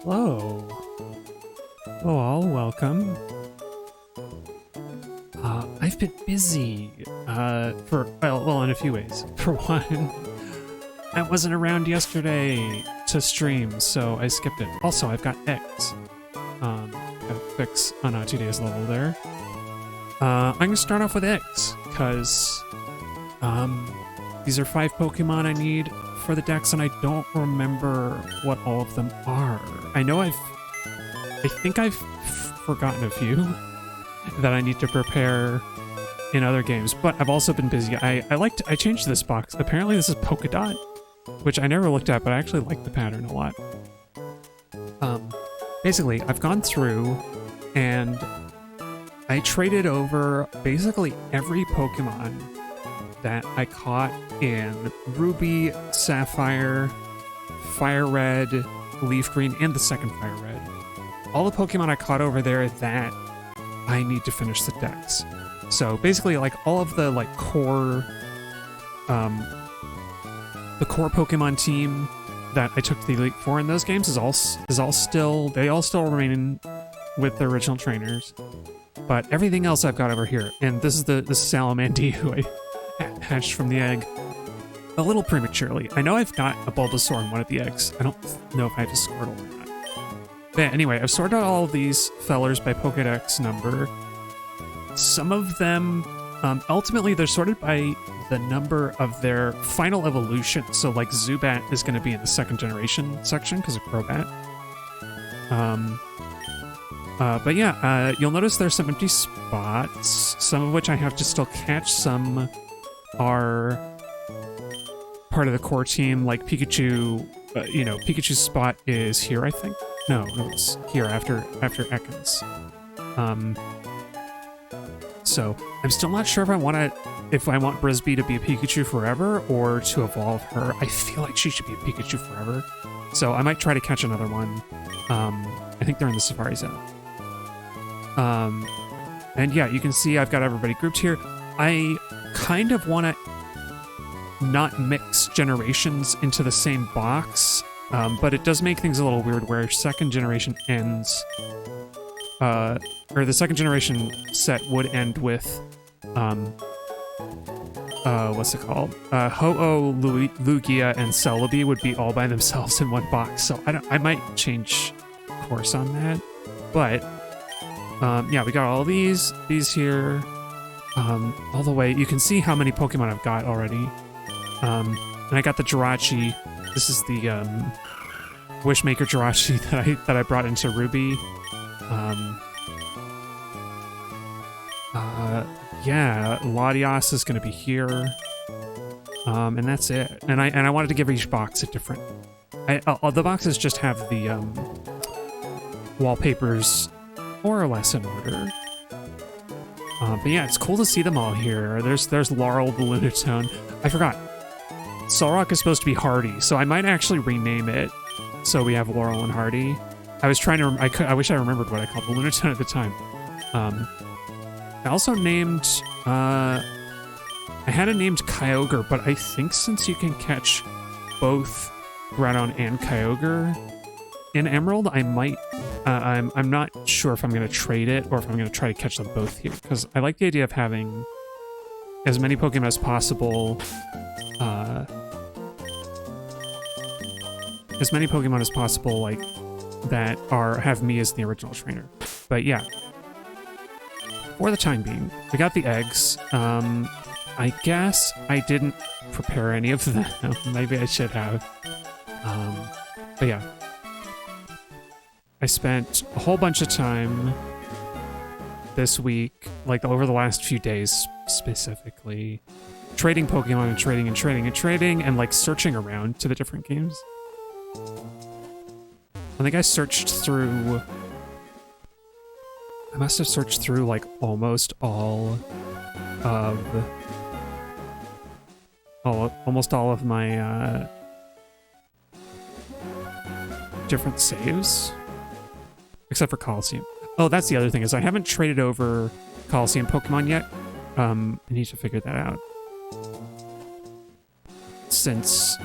Hello. Hello all, welcome. I've been busy, well, in a few ways. For one, I wasn't around yesterday to stream, so I skipped it. Also, I've got X. Got a fix on today's level there. I'm gonna start off with X, because, these are 5 Pokemon I need for the Dex, and I don't remember what all of them are. I know I think I've forgotten a few that I need to prepare in other games, but I've also been busy. I changed this box. Apparently this is Polka Dot, which I never looked at, but I actually like the pattern a lot. Basically, I've gone through and I traded over basically every Pokemon that I caught in Ruby, Sapphire, Fire Red, Leaf Green, and the second Fire Red. All the Pokemon I caught over there that I need to finish the Dex. So basically, like, all of the, like, core Pokemon team that I took to the Elite Four in those games they all still remain with the original trainers. But everything else I've got over here, and this is Salamandi who I hatched from the egg a little prematurely. I know I've got a Bulbasaur in one of the eggs. I don't know if I have a Squirtle or not. But anyway, I've sorted out all of these fellers by Pokedex number. Some of them, ultimately, they're sorted by the number of their final evolution. So, like, Zubat is going to be in the second generation section because of Crobat. But yeah, you'll notice there's some empty spots, some of which I have to still catch. Some are part of the core team, like Pikachu. Pikachu's spot is here, I think. No, it's here after Ekans. So I'm still not sure if I want Brisbee to be a Pikachu forever or to evolve her. I feel like she should be a Pikachu forever, so I might try to catch another one. I think they're in the Safari Zone. And yeah, you can see I've got everybody grouped here. I kind of want to not mix generations into the same box, but it does make things a little weird where second generation ends, or the second generation set would end with, what's it called? Ho-Oh, Lugia, and Celebi would be all by themselves in one box, so I might change course on that, but, yeah, we got all these here, all the way. You can see how many Pokemon I've got already. And I got the Jirachi. This is the Wishmaker Jirachi that I brought into Ruby. Yeah, Latias is going to be here. And that's it. And I wanted to give each box a different. The boxes just have the wallpapers more or less in order. But yeah, it's cool to see them all here. There's Laurel the Lunatone. I forgot. Solrock is supposed to be Hardy, so I might actually rename it so we have Laurel and Hardy. I was trying to... I wish I remembered what I called the Lunatone at the time. I also named... I had it named Kyogre, but I think since you can catch both Groudon and Kyogre in Emerald, I might... I'm not sure if I'm going to trade it or if I'm going to try to catch them both here, because I like the idea of having as many Pokemon as possible... as many Pokemon as possible, like, that have me as the original trainer. But yeah, for the time being, we got the eggs. I guess I didn't prepare any of them. Maybe I should have. But yeah, I spent a whole bunch of time this week, like over the last few days specifically, trading Pokemon and trading, and like searching around to the different games. I think I must have searched through like almost all of my different saves, except for Coliseum. Oh, that's the other thing, is I haven't traded over Coliseum Pokemon yet. I need to figure that out. Since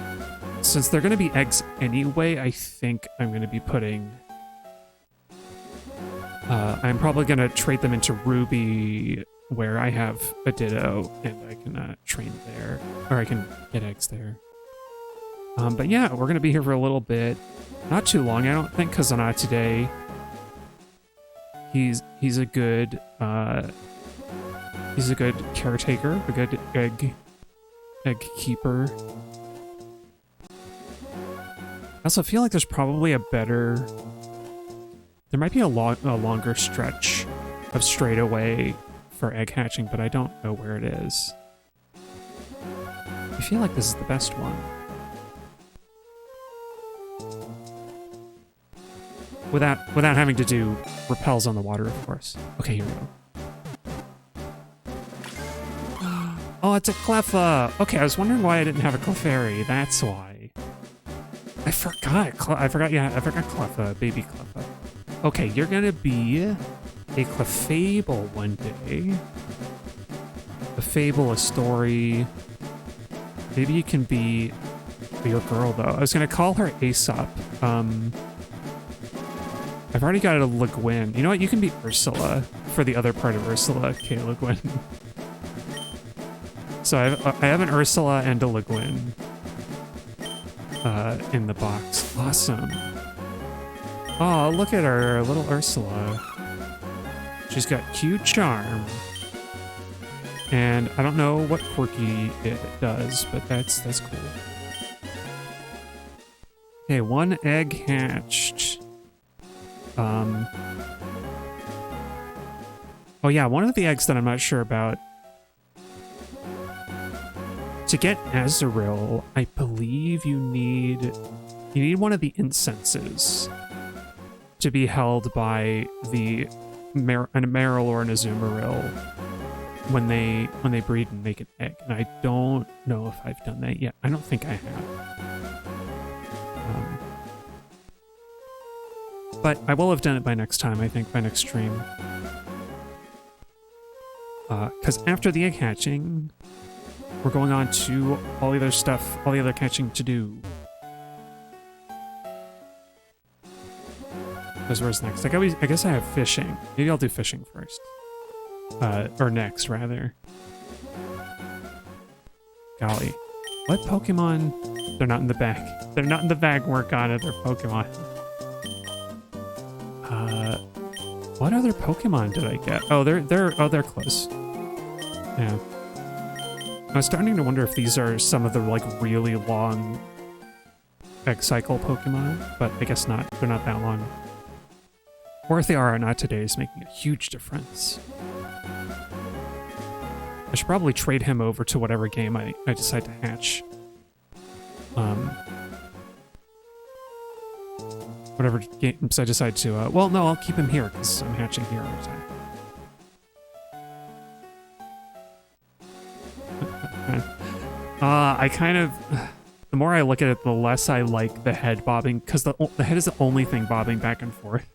they're going to be eggs anyway, I think I'm going to be putting I'm probably gonna trade them into Ruby, where I have a Ditto, and I can train there, or I can get eggs there. But yeah, we're gonna be here for a little bit. Not too long, I don't think, because today he's a good caretaker, a good egg keeper. I also feel like there's probably there might be a longer stretch of straightaway for egg hatching, but I don't know where it is. I feel like this is the best one. Without having to do repels on the water, of course. Okay, here we go. Oh, it's a Cleffa! Okay, I was wondering why I didn't have a Clefairy. That's why. I forgot Cleffa, baby Cleffa. Okay, you're gonna be a Clefable one day. A fable, a story. Maybe you can be your girl, though. I was gonna call her Aesop. I've already got a Le Guin. You know what? You can be Ursula for the other part of Ursula. Okay, Le Guin. So I have an Ursula and a Le Guin in the box. Awesome. Oh, look at her, little Ursula. She's got cute charm. And I don't know what quirky it does, but that's cool. Okay, one egg hatched. Oh yeah, one of the eggs that I'm not sure about. To get Azrael, I believe you need one of the incenses to be held by a Meryl or an Azumarill when they breed and make an egg. And I don't know if I've done that yet. I don't think I have. But I will have done it by next time, I think, by next stream. Because after the egg hatching, we're going on to all the other stuff, all the other catching to do. Because where's next? I guess I have fishing. Maybe I'll do fishing first. Or next, rather. Golly. What Pokemon? They're not in the bag. They're not in the bag. Work on it. They're Pokemon. What other Pokemon did I get? Oh, they're close. Yeah. I was starting to wonder if these are some of the like really long egg cycle Pokemon, but I guess not. They're not that long. Or if they are not today is making a huge difference. I should probably trade him over to whatever game I decide to hatch. Whatever games I decide to, well, no, I'll keep him here, because I'm hatching here all the time. I kind of... The more I look at it, the less I like the head bobbing, because the head is the only thing bobbing back and forth.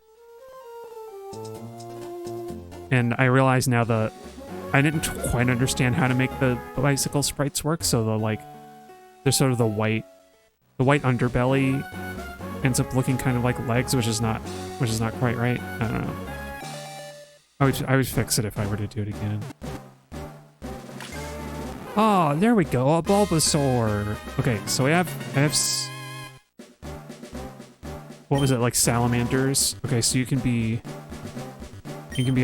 And I realize now I didn't quite understand how to make the bicycle sprites work, so there's sort of the white underbelly ends up looking kind of like legs, which is not quite right. I don't know. I would fix it if I were to do it again. Oh, there we go, a Bulbasaur. Okay, so I have what was it, like salamanders? Okay, so you can be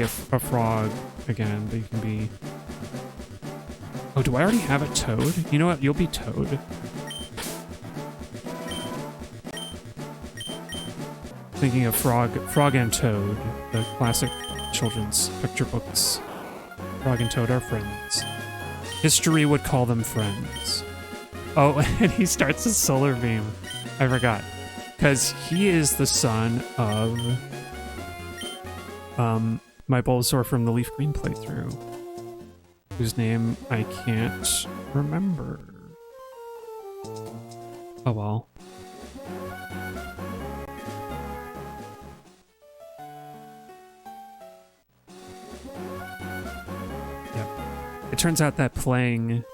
a frog again, but you can be... Oh, do I already have a Toad? You know what? You'll be Toad. Thinking of Frog and Toad, the classic children's picture books. Frog and Toad are friends. History would call them friends. Oh, and he starts a solar beam. I forgot. Because he is the son of my Bulbasaur from the Leaf Green playthrough, whose name I can't remember. Oh well. Yep. It turns out that playing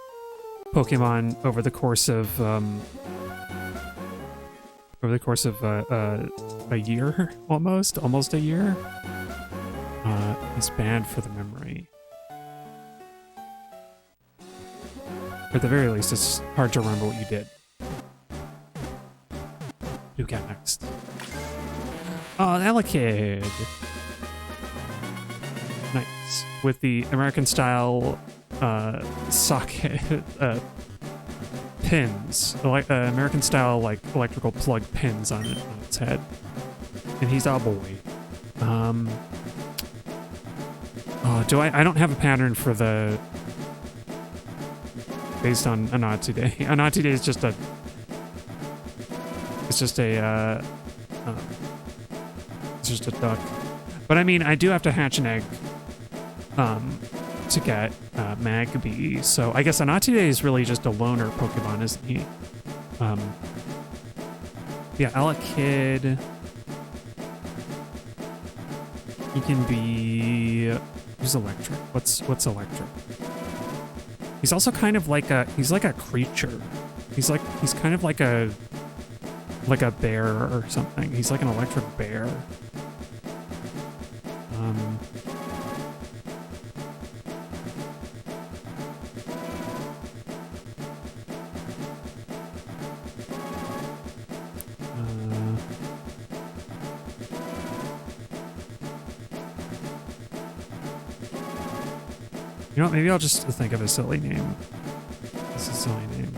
Pokemon over the course of a year, almost a year, It's bad for the memory. Or at the very least, it's hard to remember what you did. Who got next? Oh, Alakid! Nice. With the American-style socket pins. American-style, like, electrical plug pins on its head. And he's a boy. Oh, I don't have a pattern for the... Based on Anatide. Anatide is just a... It's just a, it's just a duck. But I mean, I do have to hatch an egg, to get, Magby. So I guess Anatide is really just a loner Pokemon, isn't he? Yeah, Alakid... He can be... Who's electric? What's electric? He's also kind of like he's like a creature. He's kind of like a bear or something. He's like an electric bear. You know what, maybe I'll just think of a silly name. This is a silly name.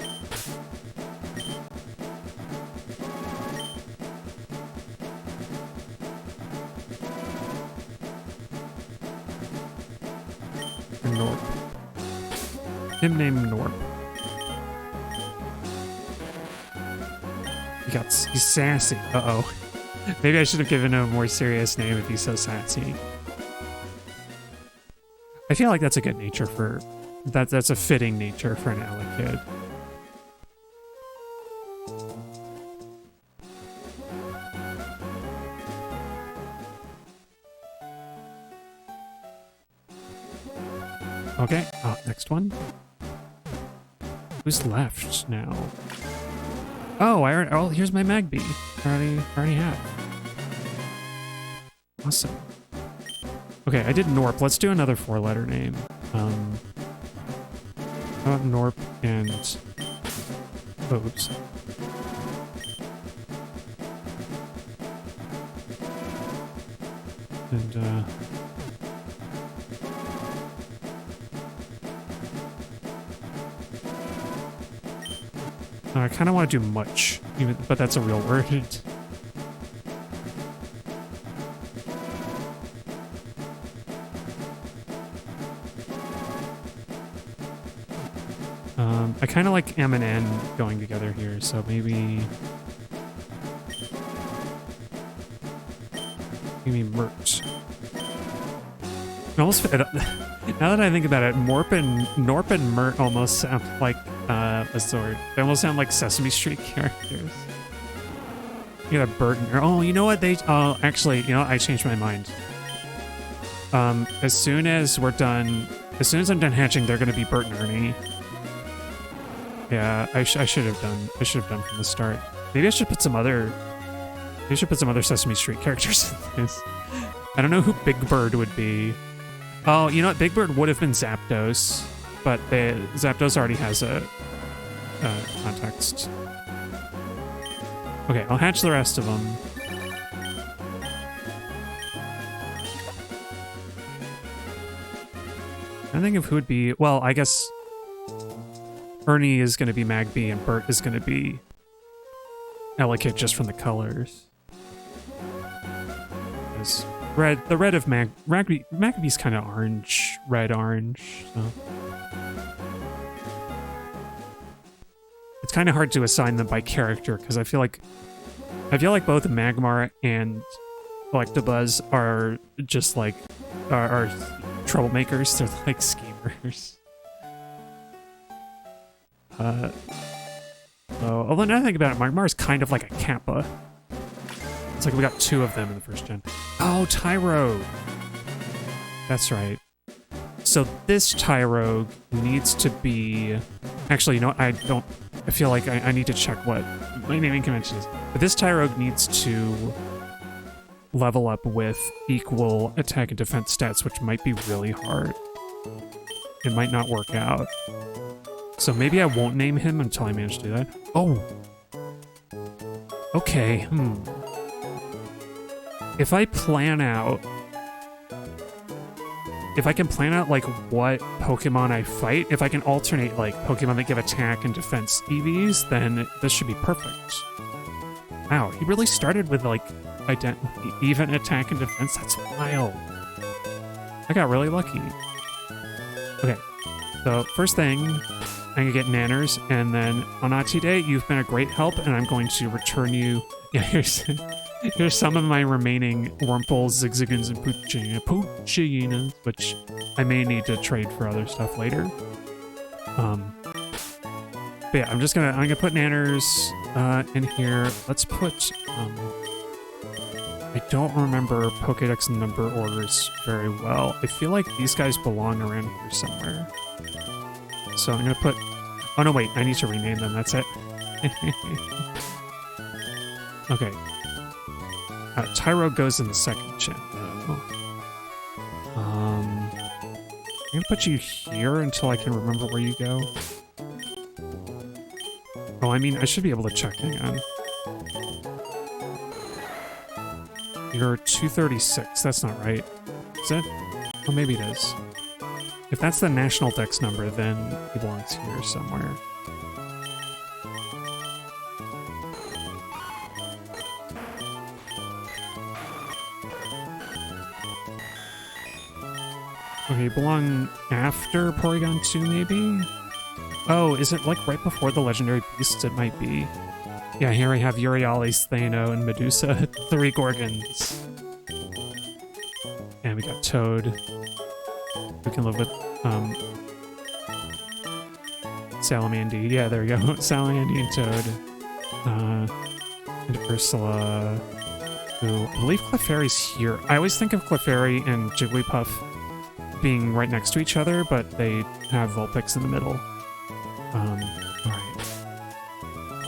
Norp. Him named Norp. He's sassy. Uh-oh. Maybe I should have given him a more serious name if he's so sassy. I feel like that's a good nature for... That's a fitting nature for an Alakid. Okay, next one. Who's left now? Oh, here's my Magby. I already have. Awesome. Okay, I did Norp. Let's do another 4-letter name. How about Norp and... Oops. And, I kind of want to do much, but that's a real word. I kind of like M and N going together here, so maybe Mert. Almost, now that I think about it, Norp and Mert almost sound like what's the word? They almost sound like Sesame Street characters. You got a Bert and oh, you know what? Actually, you know, I changed my mind. As soon as I'm done hatching, they're gonna be Bert and Ernie. Yeah, I should have done from the start. Maybe I should put some other Sesame Street characters in this. I don't know who Big Bird would be. Oh, you know what? Big Bird would have been Zapdos, but Zapdos already has a context. Okay, I'll hatch the rest of them. I think of who would be... Well, I guess Ernie is going to be Magby and Bert is going to be Alakid just from the colors. The red of Magby's kind of orange, red-orange, so... It's kind of hard to assign them by character, because I feel like both Magmar and Electabuzz are just like... are troublemakers, they're like schemers. Although now that I think about it, Magmar is kind of like a Kappa. It's like we got 2 of them in the first gen. Oh, Tyrogue! That's right. So this Tyrogue needs to be... Actually, you know what? I feel like I need to check what my naming convention is. But this Tyrogue needs to level up with equal attack and defense stats, which might be really hard. It might not work out. So maybe I won't name him until I manage to do that. Oh! Okay, If I plan out... If I can plan out, like, what Pokemon I fight, if I can alternate, like, Pokemon that give attack and defense EVs, then this should be perfect. Wow, he really started with, like, even attack and defense? That's wild. I got really lucky. Okay, so first thing, I'm gonna get Nanners, and then on Ati Day, you've been a great help, and I'm going to return you... Yeah, here's some of my remaining Wurmples, Zigzagoons, and Poochinas, which I may need to trade for other stuff later. But yeah, I'm gonna put Nanners in here. Let's put I don't remember Pokédex number orders very well. I feel like these guys belong around here somewhere. So I'm gonna put... Oh no, wait, I need to rename them, that's it. Okay. Tyro goes in the second gen, though. I'm gonna put you here until I can remember where you go. Oh, I mean, I should be able to check, hang on. You're 236, that's not right. Is it? Oh, maybe it is. If that's the national dex number, then he belongs here somewhere. Okay, belong after Porygon 2, maybe? Oh, is it like right before the legendary beasts? It might be. Yeah, here we have Urialis, Thano, and Medusa, 3 Gorgons. And we got Toad. We can live with, Salamandi. Yeah, there we go. Salamandi and Toad. And Ursula, who I believe Clefairy's here. I always think of Clefairy and Jigglypuff being right next to each other, but they have Vulpix in the middle. Alright.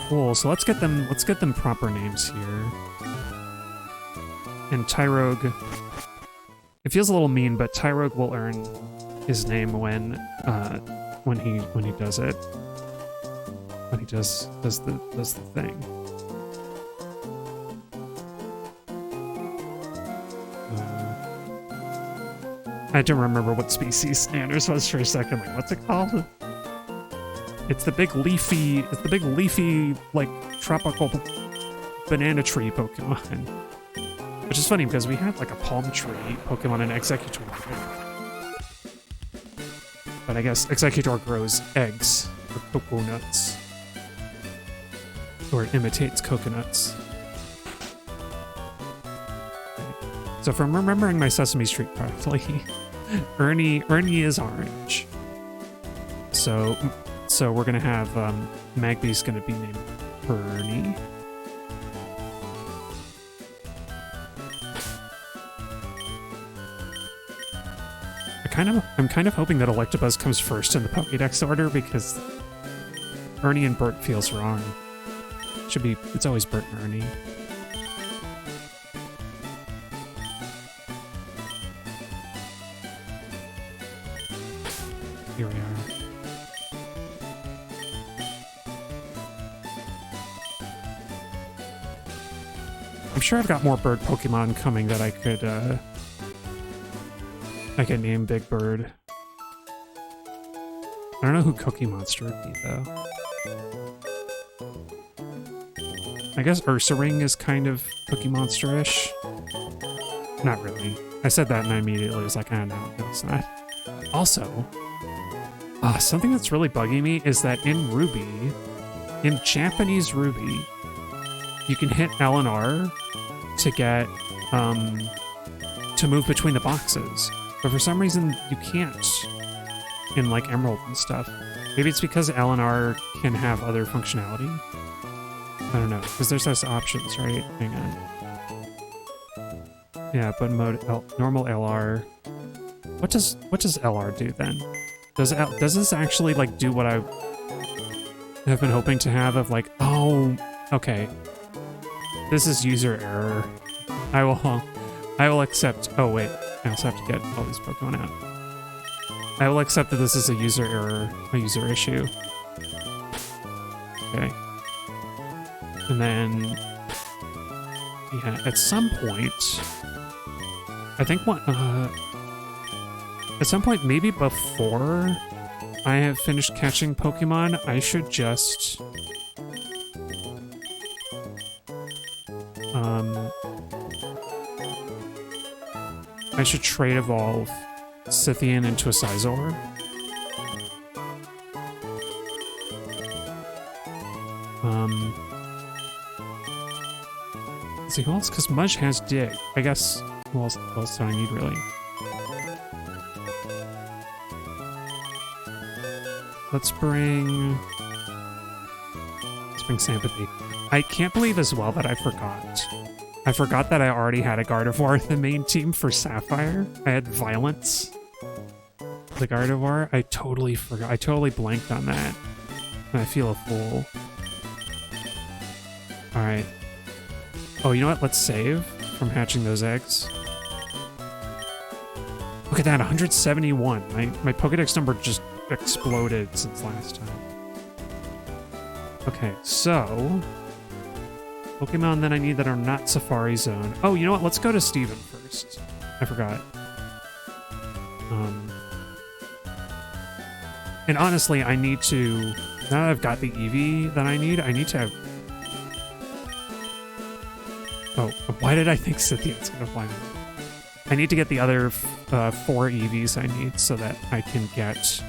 Cool, so let's get them proper names here. And Tyrogue. It feels a little mean, but Tyrogue will earn his name when he does it. When he does the thing. I don't remember what species Nanners was for a second. Like, what's it called? It's the big leafy, like, tropical banana tree Pokemon. Which is funny because we had, like, a palm tree Pokemon in Executor. But I guess Executor grows eggs or coconuts. Or it imitates coconuts. So if I'm remembering my Sesame Street correctly, Ernie is orange. So we're gonna have Magby's gonna be named Ernie. I'm kind of hoping that Electabuzz comes first in the Pokédex order because Ernie and Bert feels wrong. It's always Bert and Ernie. Here we are. I'm sure I've got more bird Pokemon coming that I could name Big Bird. I don't know who Cookie Monster would be, though. I guess Ursaring is kind of Cookie Monster-ish. Not really. I said that and I immediately was like, no, it's not. Also, something that's really bugging me is that in Ruby, in Japanese Ruby, you can hit L and R to get, to move between the boxes. But for some reason, you can't in, like, Emerald and stuff. Maybe it's because L and R can have other functionality? I don't know, because there's those options, right? Hang on. Yeah, but mode normal LR. What does LR do then? Does this actually, like, do what I have been hoping to have of, like, oh, okay. This is user error. I will accept. Oh wait, I also have to get all these Pokemon out. I will accept that this is a user error, a user issue. Okay. And then, yeah, at some point, I think at some point, maybe before I have finished catching Pokemon, I should just I should trade evolve Scythian into a Scizor. Let's see, who else? Because Mudge has Dig. I guess, who else do I need, really? Let's bring Sympathy. I can't believe as well that I forgot. I forgot that I already had a Gardevoir in the main team for Sapphire. I had Violence, the Gardevoir. I totally forgot. I totally blanked on that. And I feel a fool. Alright. Oh, you know what? Let's save from hatching those eggs. Look at that, 171. My Pokedex number just exploded since last time. Okay, so Pokemon that I need that are not Safari Zone. Oh, you know what? Let's go to Steven first. I forgot. And honestly, I need to... Now that I've got the Eevee that I need to have... Oh, why did I think Scythian's gonna fly me? I need to get the other 4 EVs I need so that I can get...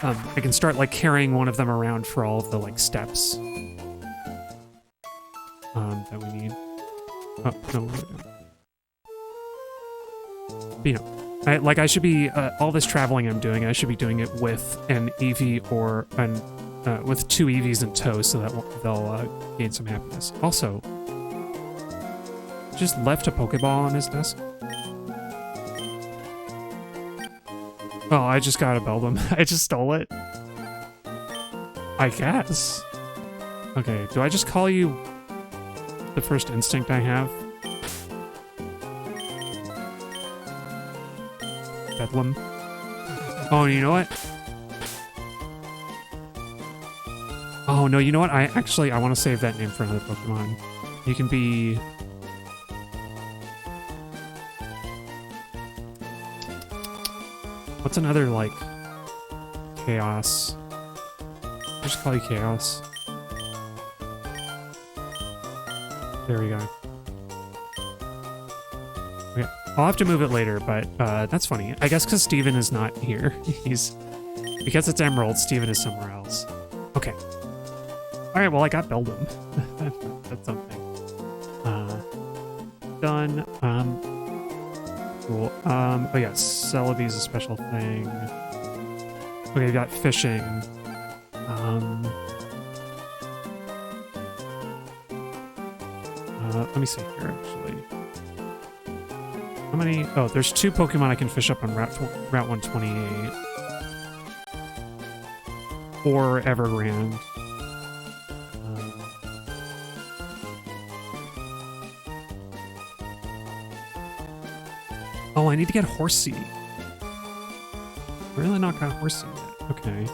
I can start, like, carrying one of them around for all of the, like, steps. That we need. Oh, no. But, you know, I should be, all this traveling I'm doing, I should be doing it with an EV or with 2 EVs in tow so that they'll gain some happiness. Also, just left a Pokeball on his desk. Oh, I just got a Beldum. I just stole it. I guess. Okay, do I just call you the first instinct I have? Bedlam. Oh, you know what? Oh, no, you know what? I want to save that name for another Pokemon. You can be... What's another, like, Chaos? I'll just call you Chaos. There we go. Okay, I'll have to move it later, but that's funny. I guess because Steven is not here. Because it's Emerald, Steven is somewhere else. Okay. Alright, well, I got Beldum. That's something. Done. Cool. Oh yeah, Celebi is a special thing. Okay, we got fishing. Let me see here, actually. How many? Oh, there's 2 Pokemon I can fish up on Route 128. Or Evergrande. Oh, I need to get Horsey. Really not got Horsey yet. Okay.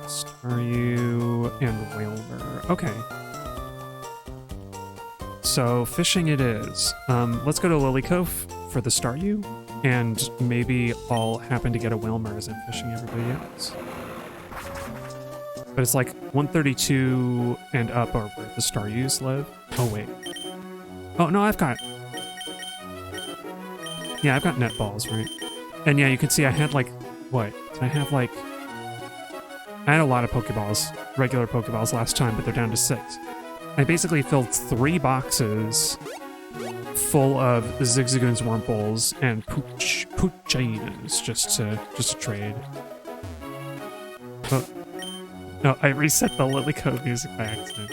Staryu and Wailmer. Okay. So, fishing it is. Let's go to Lily Cove for the Staryu, and maybe I'll happen to get a Wailmer as I'm fishing everybody else. But it's like 132 and up are where the Staryus live. Oh, wait. Oh, no, I've got net balls, right? And yeah, you can see I had like, what? I had a lot of Pokeballs, regular Pokeballs last time, but they're down to 6. I basically filled 3 boxes full of Zigzagoons, Wurmples, and Poochinas just to trade. Oh, no, I reset the Lily Cove music by accident.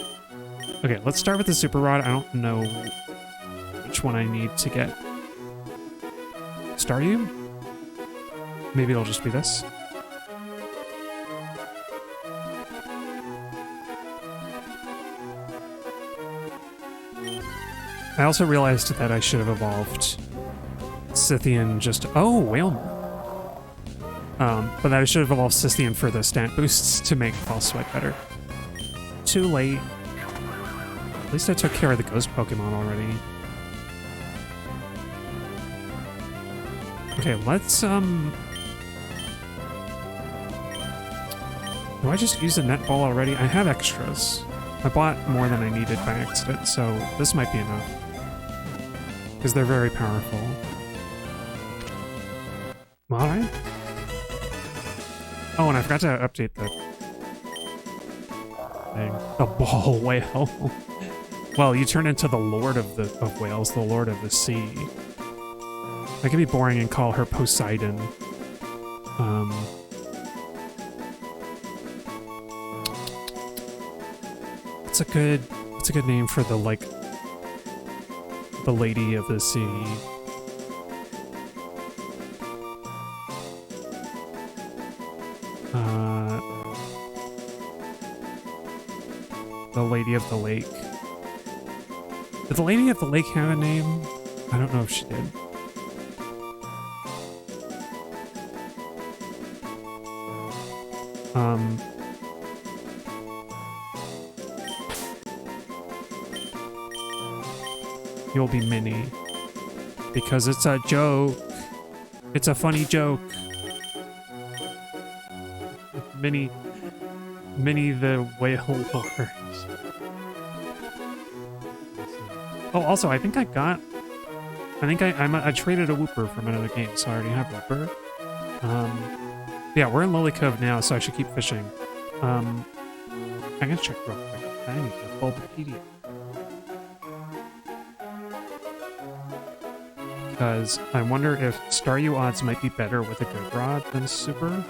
Okay, let's start with the Super Rod. I don't know which one I need to get. Staryu? Maybe it'll just be this. I also realized that I should have evolved Scythian just... Oh, Whale. But I should have evolved Scythian for the stat boosts to make False Sweat better. Too late. At least I took care of the ghost Pokemon already. Okay, let's, Do I just use a net ball already? I have extras. I bought more than I needed by accident, so this might be enough. Because they're very powerful. Alright. Oh, and I forgot to update the thing. The ball whale. Well, you turn into the Lord of Whales, the Lord of the Sea. I could be boring and call her Poseidon. It's a good name for the, like, the Lady of the Sea. The Lady of the Lake. Did the Lady of the Lake have a name? I don't know if she did. You'll be Minnie. Because it's a joke. It's a funny joke. Minnie the Whale Lord. Oh, also, I think I traded a Wooper from another game, so I already have Wooper. Yeah, we're in Lily Cove now, so I should keep fishing. I'm gonna check real quick. I need the Bulbapedia. Because I wonder if Staryu odds might be better with a good rod than Super.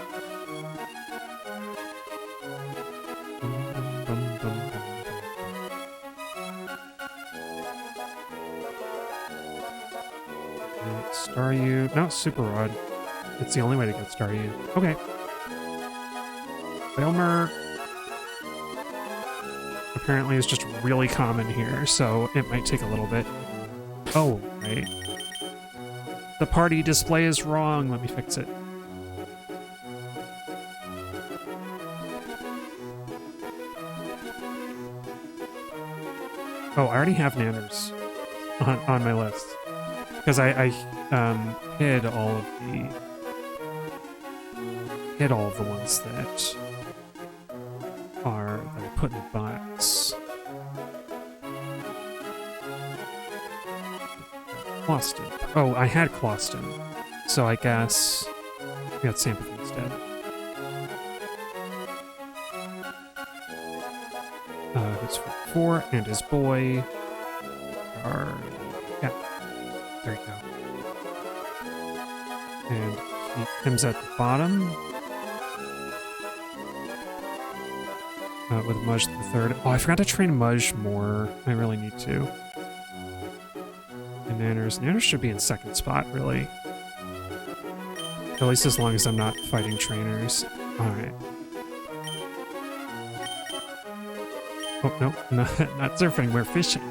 Staryu... No, Super Rod. It's the only way to get Staryu. Okay. Whalmer apparently is just really common here, so it might take a little bit. Oh, right. The party display is wrong. Let me fix it. Oh, I already have Nanners on my list. Because I hid all of the ones that I put in the box. Clawston. Oh, I had Clawston, so I guess we got Sympathy instead. His 4 and his boy are... Yeah, there you go. And him's at the bottom. With Mudge the third. Oh, I forgot to train Mudge more. I really need to. And Nanners should be in second spot, really. At least as long as I'm not fighting trainers. Alright. Oh, no, not surfing, we're fishing.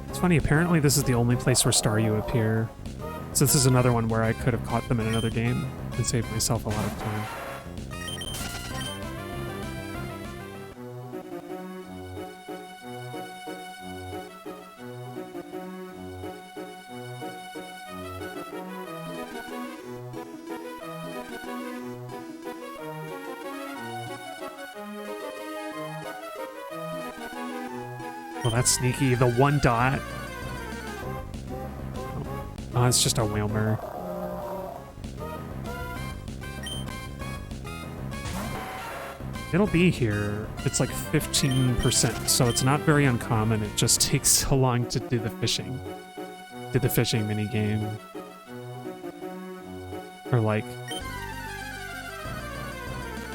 It's funny, apparently this is the only place where Staryu appear. So this is another one where I could have caught them in another game and saved myself a lot of time. Well, that's sneaky. The 1 dot. Oh, it's just a Whalmer. It'll be here. It's like 15%, so it's not very uncommon. It just takes so long to do the fishing. Do the fishing minigame. Or like...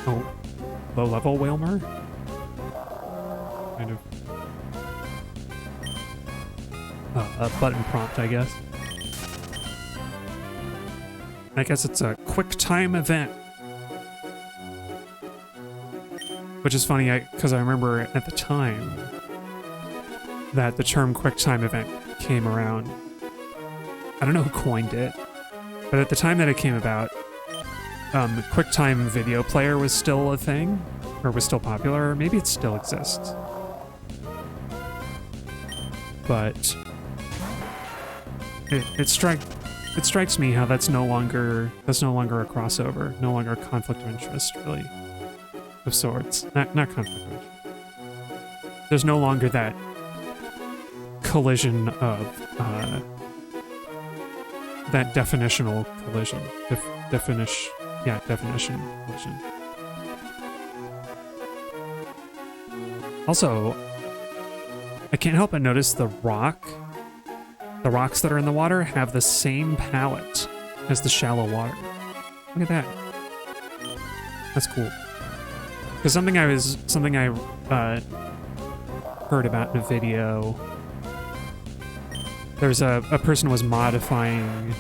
Oh, low-level Whalmer? Kind of... a button prompt, I guess. I guess it's a quick time event. Which is funny, because I remember at the time that the term QuickTime event came around. I don't know who coined it, but at the time that it came about, QuickTime video player was still a thing, or was still popular, or maybe it still exists. But it strikes me how that's no longer a crossover, no longer a conflict of interest, really, of sorts. Not conflict of interest. There's no longer that collision of that definitional collision. Definition collision. Also, I can't help but notice the rocks that are in the water have the same palette as the shallow water. Look at that. That's cool. Because something I heard about in a video. There's a person was modifying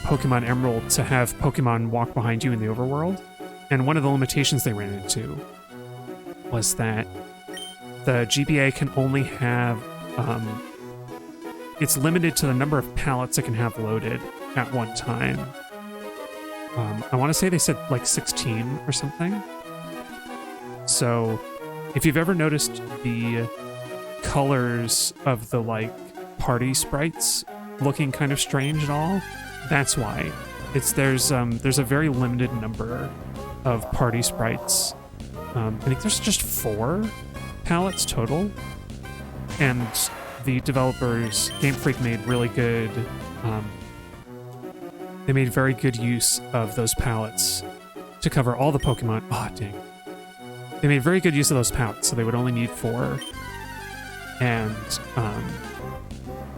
Pokemon Emerald to have Pokemon walk behind you in the overworld, and one of the limitations they ran into was that the GBA can only have it's limited to the number of palettes it can have loaded at one time. I want to say they said like 16 or something. So if you've ever noticed the colors of the like party sprites looking kind of strange at all, that's why. There's a very limited number of party sprites. I think there's just 4 palettes total, and the developers, Game Freak, made really good. They made very good use of those palettes to cover all the Pokemon. Oh, dang. They made very good use of those palettes, so they would only need 4. And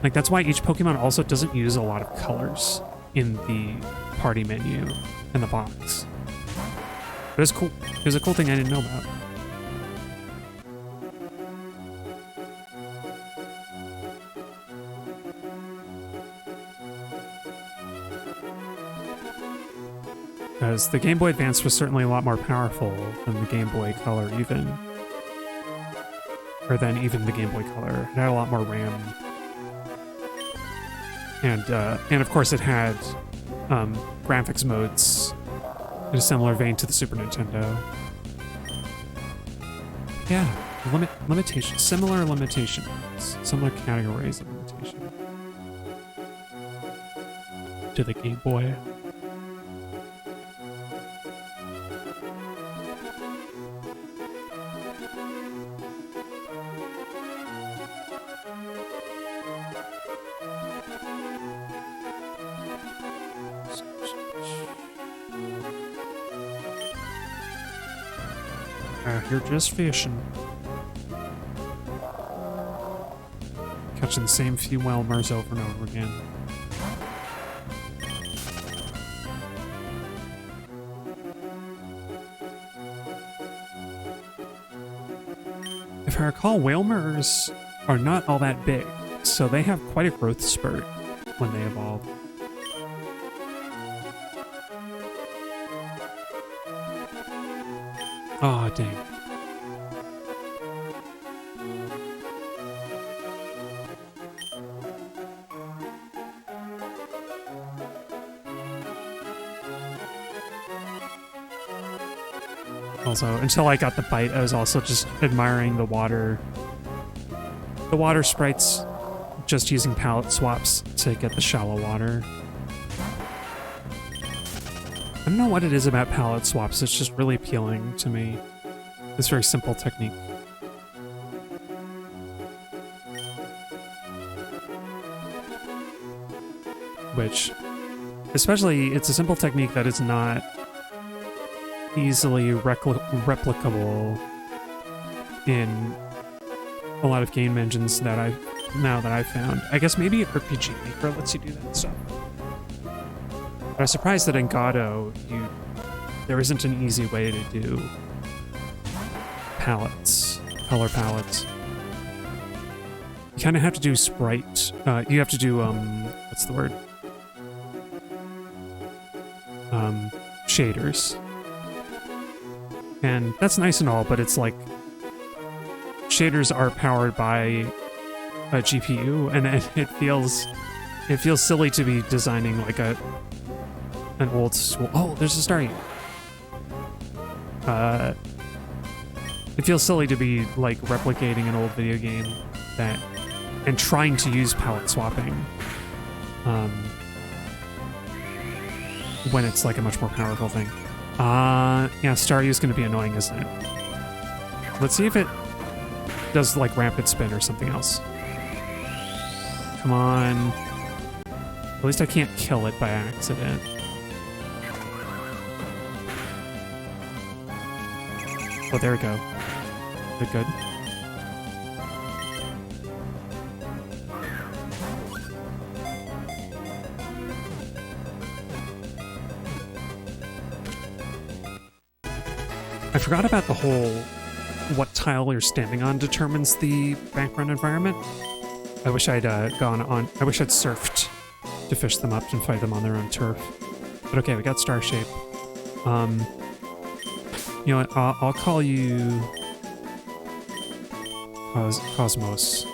like that's why each Pokemon also doesn't use a lot of colors in the party menu in the box. But it's cool. It was a cool thing I didn't know about. Because the Game Boy Advance was certainly a lot more powerful than the Game Boy Color even. Or than even the Game Boy Color. It had a lot more RAM. And of course it had graphics modes in a similar vein to the Super Nintendo. Yeah, limitations, similar limitations, similar categories of limitation to the Game Boy. You're just fishing. Catching the same few Whelmers over and over again. If I recall, Whalmers are not all that big, so they have quite a growth spurt when they evolve. Oh, dang. Also, until I got the bite, I was also just admiring the water sprites, just using palette swaps to get the shallow water. I don't know what it is about palette swaps, it's just really appealing to me. This very simple technique. Which, especially, it's a simple technique that is not easily replicable in a lot of game engines that I've found. I guess maybe RPG Maker lets you do that stuff. But I'm surprised that in Godot, there isn't an easy way to do palettes, color palettes. You kind of have to do sprite. You have to do what's the word? Shaders. And that's nice and all, but it's like shaders are powered by a GPU, and it feels silly to be designing like an old school. Oh, there's a star. It feels silly to be like replicating an old video game and trying to use palette swapping when it's like a much more powerful thing. Yeah, Staryu is going to be annoying, isn't it? Let's see if it does like rapid spin or something else. Come on. At least I can't kill it by accident. Oh, there we go. Good, good. I forgot about the whole what tile you're standing on determines the background environment. I wish I'd I wish I'd surfed to fish them up and fight them on their own turf. But okay, we got Star Shape. You know what, I'll call you Cosmos.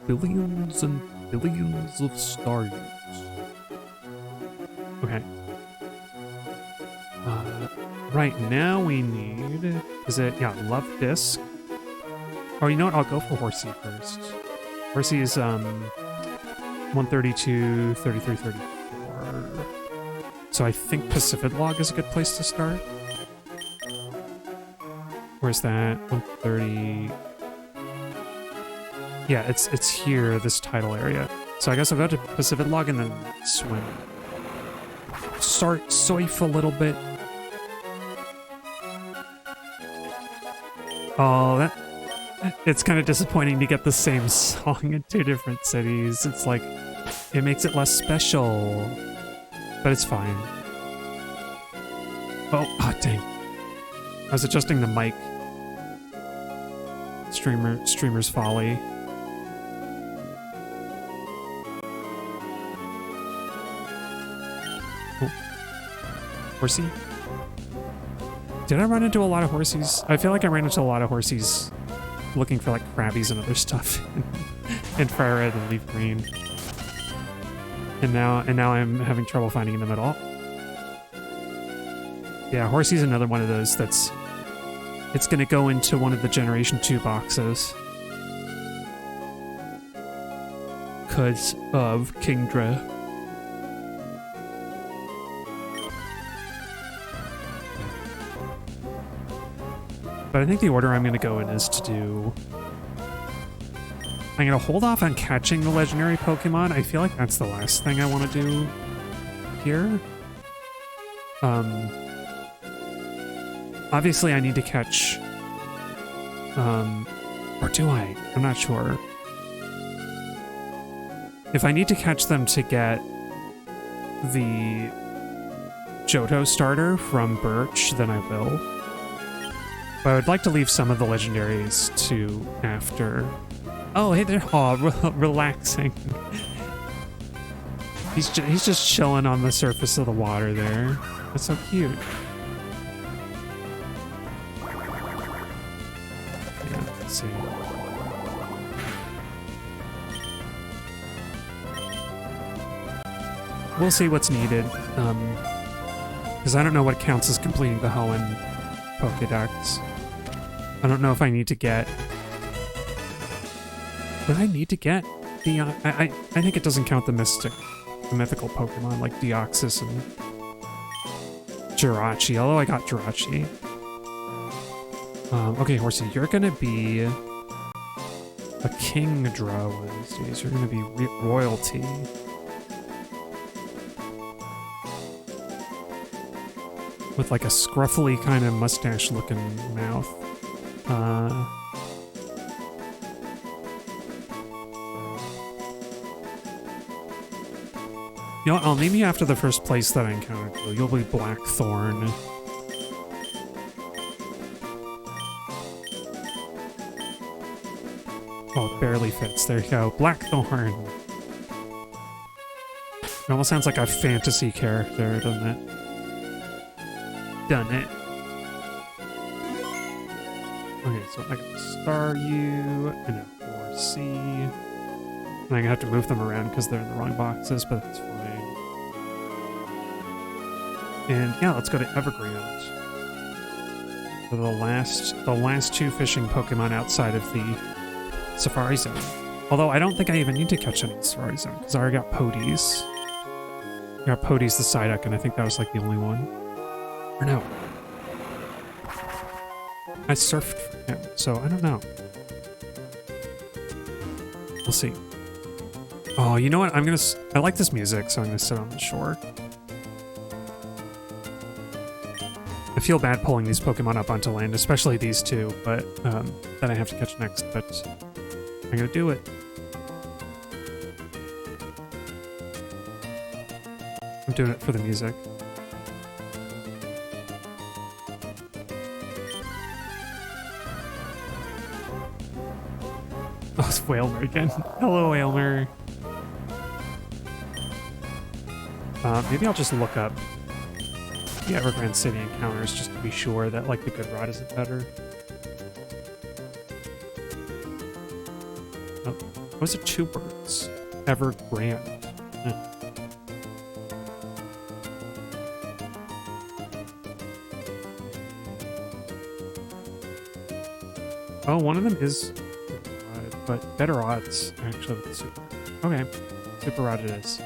Billions and billions of stars. Okay. Right now we need... Is it... Yeah, Love Disc. Oh, you know what? I'll go for Horsey first. Horsey is, 132, 33, 34. So I think Pacific Log is a good place to start. Where's that? 130... Yeah, it's here, this tidal area. So I guess I'll go to Pacific Log and then swim. Start surf a little bit. Oh, it's kind of disappointing to get the same song in two different cities. It's like, it makes it less special, but it's fine. Oh, dang. I was adjusting the mic. Streamer's Folly. Oh. Horsey? Did I run into a lot of horsies? I feel like I ran into a lot of horsies looking for like crabbies and other stuff in Fire Red and Leaf Green. And now I'm having trouble finding them at all. Yeah, Horsey's another one of those it's gonna go into one of the Generation 2 boxes. 'Cause of Kingdra. But I think the order I'm going to go in is to do... I'm going to hold off on catching the legendary Pokemon. I feel like that's the last thing I want to do here. Obviously I need to catch... or do I? I'm not sure. If I need to catch them to get the Johto starter from Birch, then I will. But I would like to leave some of the legendaries to after. Oh, hey there. Aw, relaxing. He's just chilling on the surface of the water there. That's so cute. Yeah, let's see. We'll see what's needed. Because I don't know what counts as completing the Hoenn Pokedex. I don't know if I need to get... Would I need to get the... I think it doesn't count the mythical Pokemon like Deoxys and Jirachi, although I got Jirachi. Okay, Horsey, you're gonna be a Kingdra one of these days. You're gonna be royalty. With like a scruffly kind of mustache-looking mouth. You know what? I'll name you after the first place that I encountered you. You'll be Blackthorn. Oh, it barely fits. There you go. Blackthorn. It almost sounds like a fantasy character, doesn't it? done it. Okay, so I got a Star U and a 4C. And I'm gonna have to move them around because they're in the wrong boxes, but that's fine. And yeah, let's go to Evergrande. For the last two fishing Pokemon outside of the Safari Zone. Although I don't think I even need to catch any in the Safari Zone, because I already got Podes. I got Podes the Psyduck, and I think that was like the only one. Or no. I surfed for him, so I don't know. We'll see. Oh, you know what? I like this music, so I'm gonna sit on the shore. I feel bad pulling these Pokemon up onto land, especially these two, but that I have to catch next, but I'm gonna do it. I'm doing it for the music. Oh, it's Whalmer again. Hello, Whalmer. Maybe I'll just look up the Evergrande City encounters just to be sure that, like, the good rod isn't better. Oh, was it two birds? Evergrande. Oh, one of them is but better odds, actually, with the Super. Okay, Super Rod it is.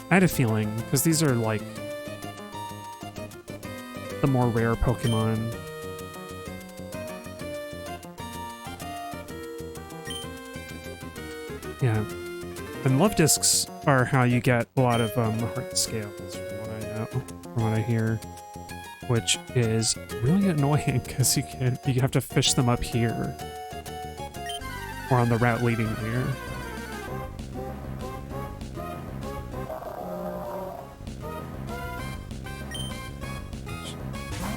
I had a feeling, because these are, like, the more rare Pokemon. Yeah. And Love Discs are how you get a lot of heart scales, from what I know, from what I hear. Which is really annoying, because you have to fish them up here. Or on the route leading here.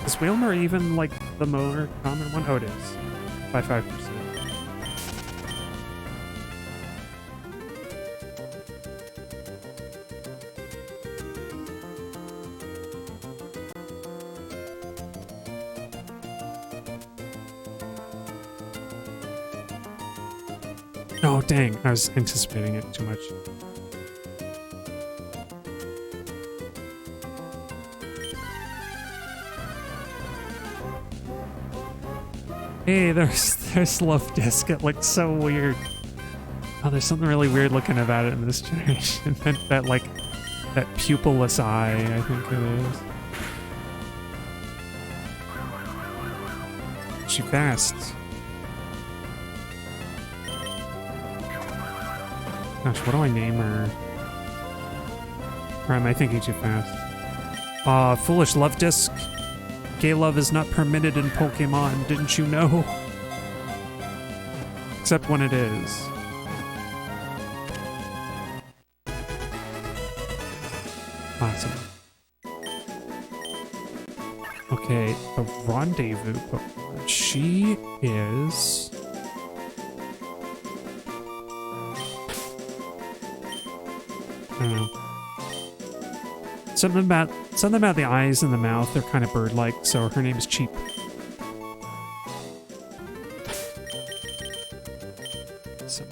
Is Whalmer even, like, the more common one? Oh, it is. By 5%. Oh, dang. I was anticipating it too much. Hey, there's Love Disc. It looks so weird. Oh, there's something really weird looking about it in this generation. that like, that pupilless eye, I think it is. She fast. Gosh, what do I name her? Or am I thinking too fast? Foolish Love Disc. Gay love is not permitted in Pokemon, didn't you know? Except when it is. Awesome. Okay, the Rendezvous Pokemon. She is... I don't know. Something about the eyes and the mouth, they're kind of bird-like, so her name is Cheap. So.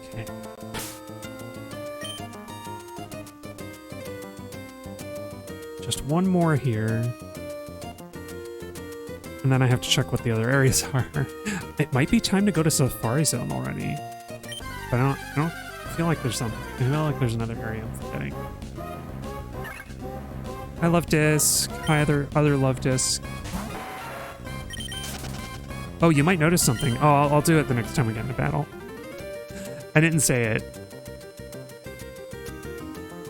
Okay. Just one more here. And then I have to check what the other areas are. It might be time to go to Safari Zone already. But I don't feel like there's something. I feel like there's another area I'm forgetting. Hi, Love Disc. Hi, other Love Disc. Oh, you might notice something. Oh, I'll do it the next time we get into battle. I didn't say it.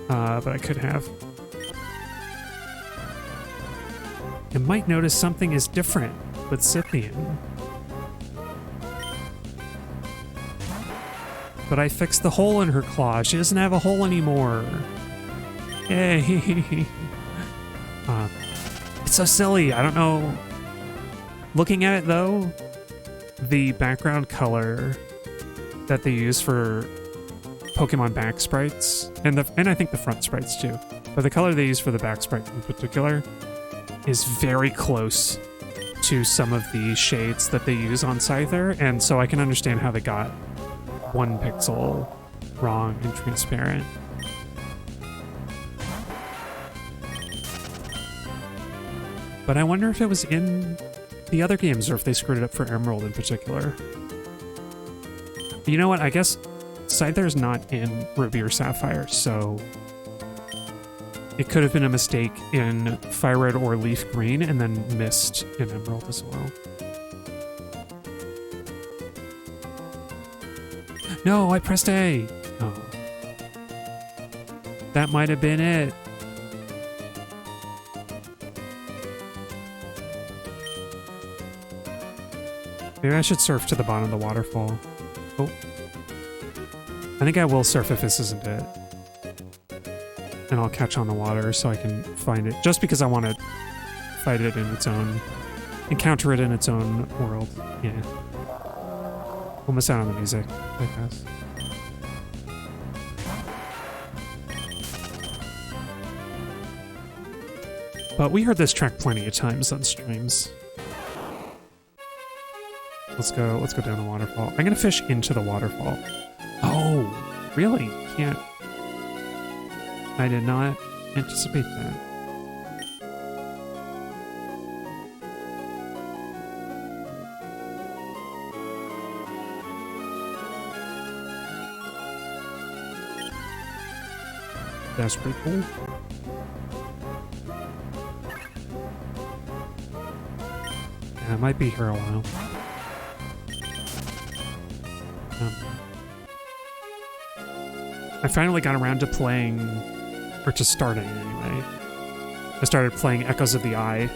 But I could have. You might notice something is different with Scythian. But I fixed the hole in her claw. She doesn't have a hole anymore. Yay. It's so silly. I don't know. Looking at it, though, the background color that they use for Pokemon back sprites, and I think the front sprites too. But the color they use for the back sprite in particular is very close to some of the shades that they use on Scyther, and so I can understand how they got 1 pixel wrong and transparent. But I wonder if it was in the other games or if they screwed it up for Emerald in particular. You know what? I guess Scyther's not in Ruby or Sapphire, so it could have been a mistake in Fire Red or Leaf Green and then missed in Emerald as well. No, I pressed A! Oh. That might have been it. Maybe I should surf to the bottom of the waterfall. Oh. I think I will surf if this isn't it. And I'll catch on the water so I can find it. Just because I want to fight it in its own... encounter it in its own world. Yeah. We'll miss out on the music, I guess. But we heard this track plenty of times on streams. Let's go down the waterfall. I'm gonna fish into the waterfall. Oh, really? Can't. I did not anticipate that. That's pretty cool. Yeah, it might be here a while. I finally got around to playing, or to starting anyway. I started playing Echoes of the Eye,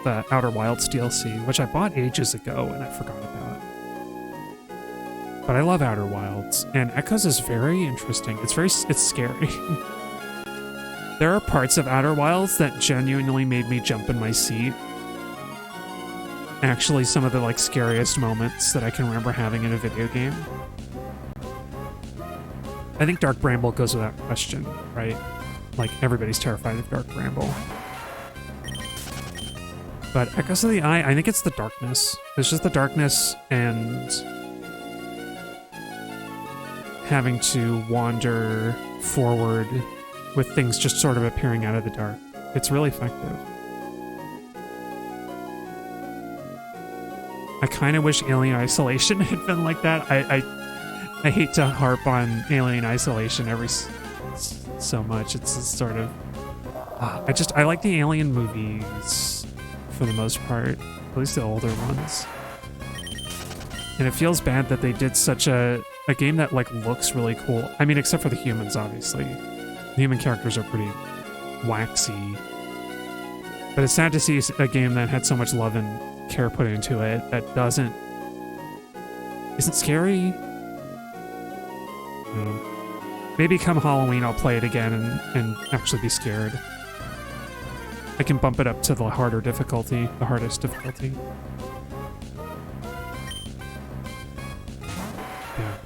the Outer Wilds DLC, which I bought ages ago and I forgot about. But I love Outer Wilds, and Echoes is very interesting. It's scary. There are parts of Outer Wilds that genuinely made me jump in my seat. Actually, some of the scariest moments that I can remember having in a video game. I think Dark Bramble goes without question, right? Like, everybody's terrified of Dark Bramble. But Echoes of the Eye, I think it's the darkness. It's just the darkness and having to wander forward with things just sort of appearing out of the dark. It's really effective. I kind of wish Alien Isolation had been like that. I hate to harp on Alien Isolation so much. It's sort of... I like the Alien movies for the most part, at least the older ones. And it feels bad that they did such a game that looks really cool. I mean, except for the humans, obviously. The human characters are pretty waxy. But it's sad to see a game that had so much love and care put into it that isn't scary. Maybe come Halloween I'll play it again and actually be scared. I can bump it up to the harder difficulty, the hardest difficulty. Yeah.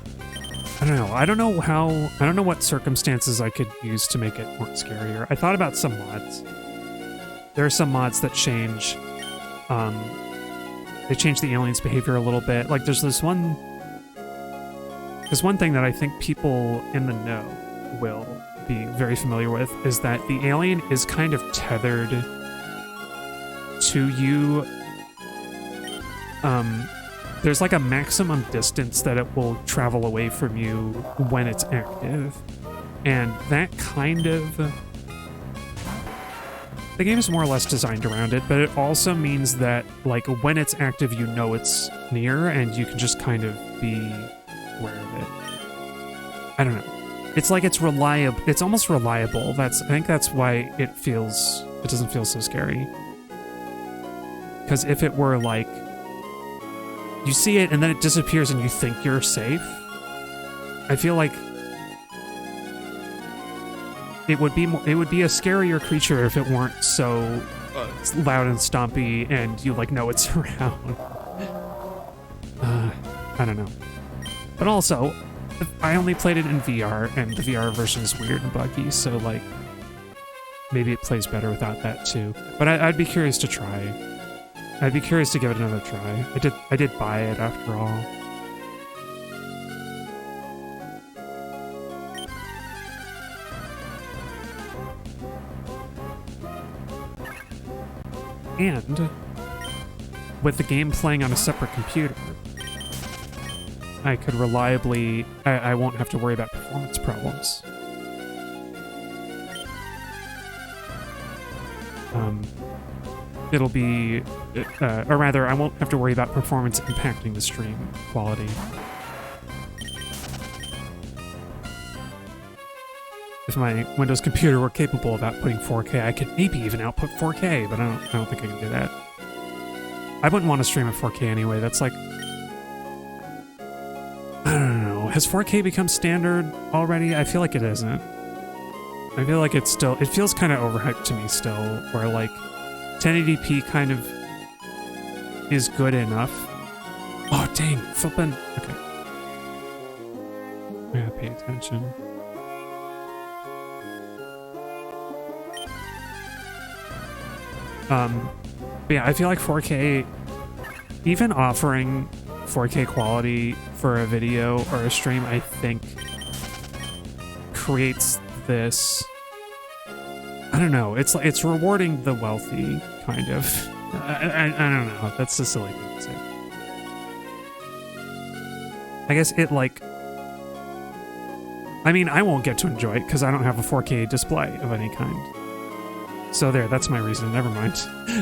I don't know. I don't know what circumstances I could use to make it more scarier. I thought about some mods. There are some mods that change they change the alien's behavior a little bit. Like there's one thing that I think people in the know will be very familiar with is that the alien is kind of tethered to you. There's a maximum distance that it will travel away from you when it's active. And that kind of... The game is more or less designed around it, but it also means that, when it's active, you know it's near, and you can just kind of be aware of it. I don't know. It's it's reliable. It's almost reliable. I think that's why it doesn't feel so scary. Because if it were you see it and then it disappears and you think you're safe, I feel like it would be a scarier creature if it weren't so loud and stompy and you know it's around. I don't know. But also, I only played it in VR, and the VR version is weird and buggy, so like maybe it plays better without that too. But I'd be curious to try. I'd be curious to give it another try. I did buy it after all. And with the game playing on a separate computer, I could reliably... I won't have to worry about performance problems. It'll be... or rather, I won't have to worry about performance impacting the stream quality. If my Windows computer were capable of outputting 4K, I could maybe even output 4K, but I don't think I can do that. I wouldn't want to stream at 4K anyway. That's like... I don't know. Has 4K become standard already? I feel like it isn't. I feel like it's still... It feels kind of overhyped to me still, where like 1080p kind of is good enough. Oh, dang. Flippin'. Okay. I gotta pay attention. But yeah, I feel like 4K, even offering 4K quality for a video or a stream, I think creates this, I don't know, it's rewarding the wealthy, kind of. I don't know, that's a silly thing to say. I guess it like, I mean, I won't get to enjoy it because I don't have a 4K display of any kind. So there, that's my reason. Never mind.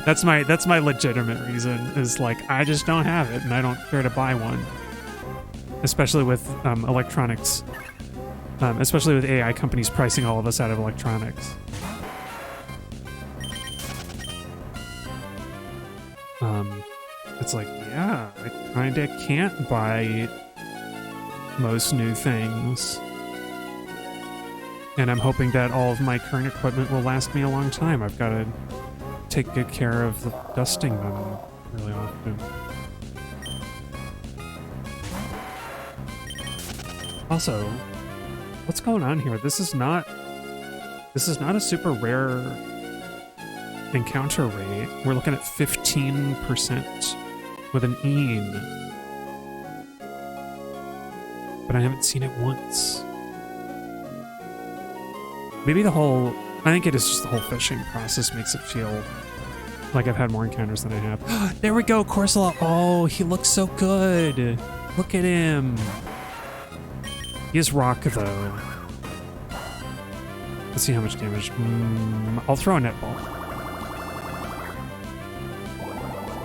That's my legitimate reason. Is like I just don't have it, and I don't care to buy one. Especially with electronics. Especially with AI companies pricing all of us out of electronics. It's like, yeah, I kinda can't buy most new things. And I'm hoping that all of my current equipment will last me a long time. I've got to take good care of the dusting them really often. Also, what's going on here? This is not a super rare encounter rate. We're looking at 15% with an een. But I haven't seen it once. Maybe I think it is just the whole fishing process makes it feel like I've had more encounters than I have. There we go, Corsola. Oh, he looks so good. Look at him. He is rock, though. Let's see how much damage. I'll throw a netball.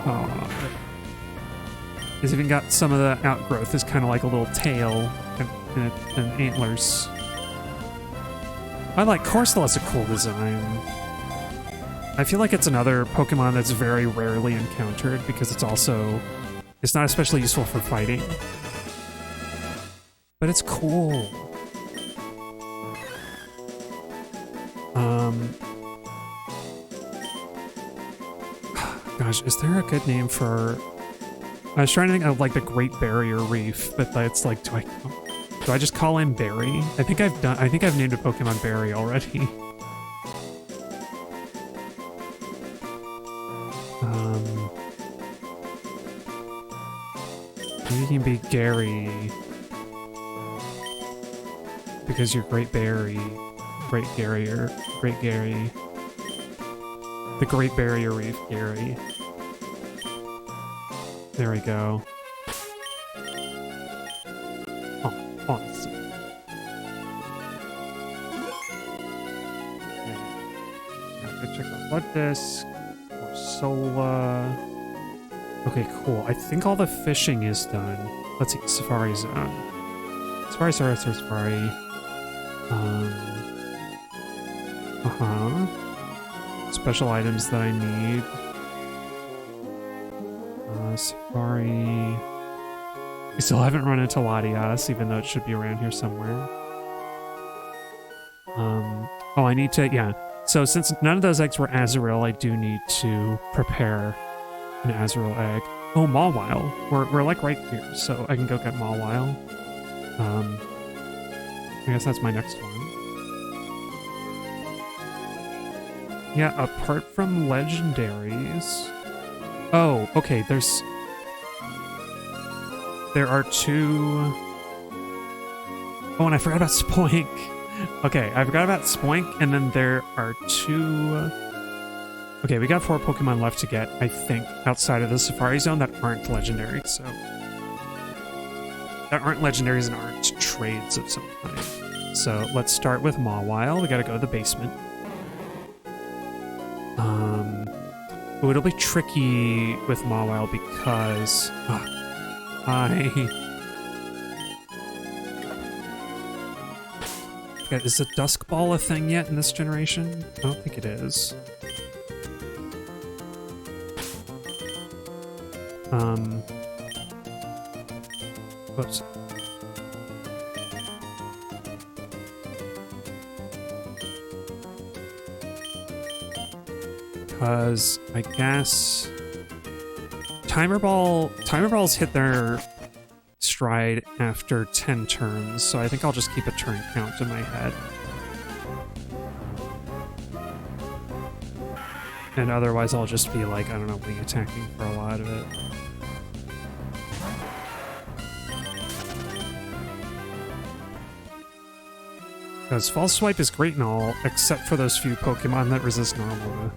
Oh. He's even got some of the outgrowth. It's kind of like a little tail and antlers. I like Corsola's a cool design. I feel like it's another Pokemon that's very rarely encountered because it's not especially useful for fighting. But it's cool. Gosh, is there a good name for... I was trying to think of like the Great Barrier Reef, but it's like, do I just call him Barry? I think I've named a Pokemon Barry already. Maybe he can be Gary. Because you're Great Barry. Great Gary. The Great Barrier Reef, Gary. There we go. Check out Blood Disc, Corsola. Okay, cool. I think all the fishing is done. Let's see, Safari Zone. Safari. Special items that I need. Safari. We still haven't run into Latias, even though it should be around here somewhere. Oh, I need to, yeah. So since none of those eggs were Azurill, I do need to prepare an Azurill egg. Oh, Mawile. We're like right here, so I can go get Mawile. I guess that's my next one. Yeah, apart from legendaries... Oh, okay, there are two... Oh, and I forgot about Spoink. Okay, I forgot about Spoink, and then there are two... Okay, we got 4 Pokemon left to get, I think, outside of the Safari Zone that aren't legendary, so... That aren't legendaries and aren't trades of some kind. So let's start with Mawile. We gotta go to the basement. Oh, it'll be tricky with Mawile because... Is the Dusk Ball a thing yet in this generation? I don't think it is. Whoops. Because I guess Timer Balls hit their stride after 10 turns, so I think I'll just keep a turn count in my head. And otherwise I'll just be like, I don't know, wing attacking for a lot of it. Because False Swipe is great and all, except for those few Pokemon that resist normal.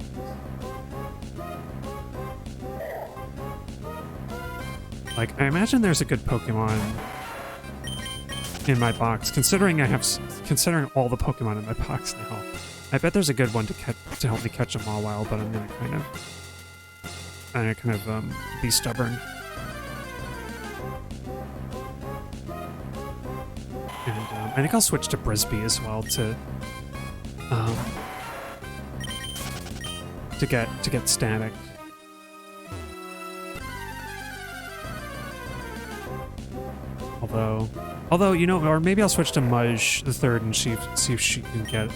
Like, I imagine there's a good Pokemon in my box, considering all the Pokemon in my box now. I bet there's a good one to help me catch a Mawile, but I'm gonna kind of be stubborn. And I think I'll switch to Brisbee as well to get static. Although, you know, or maybe I'll switch to Mudge the third and see if she can get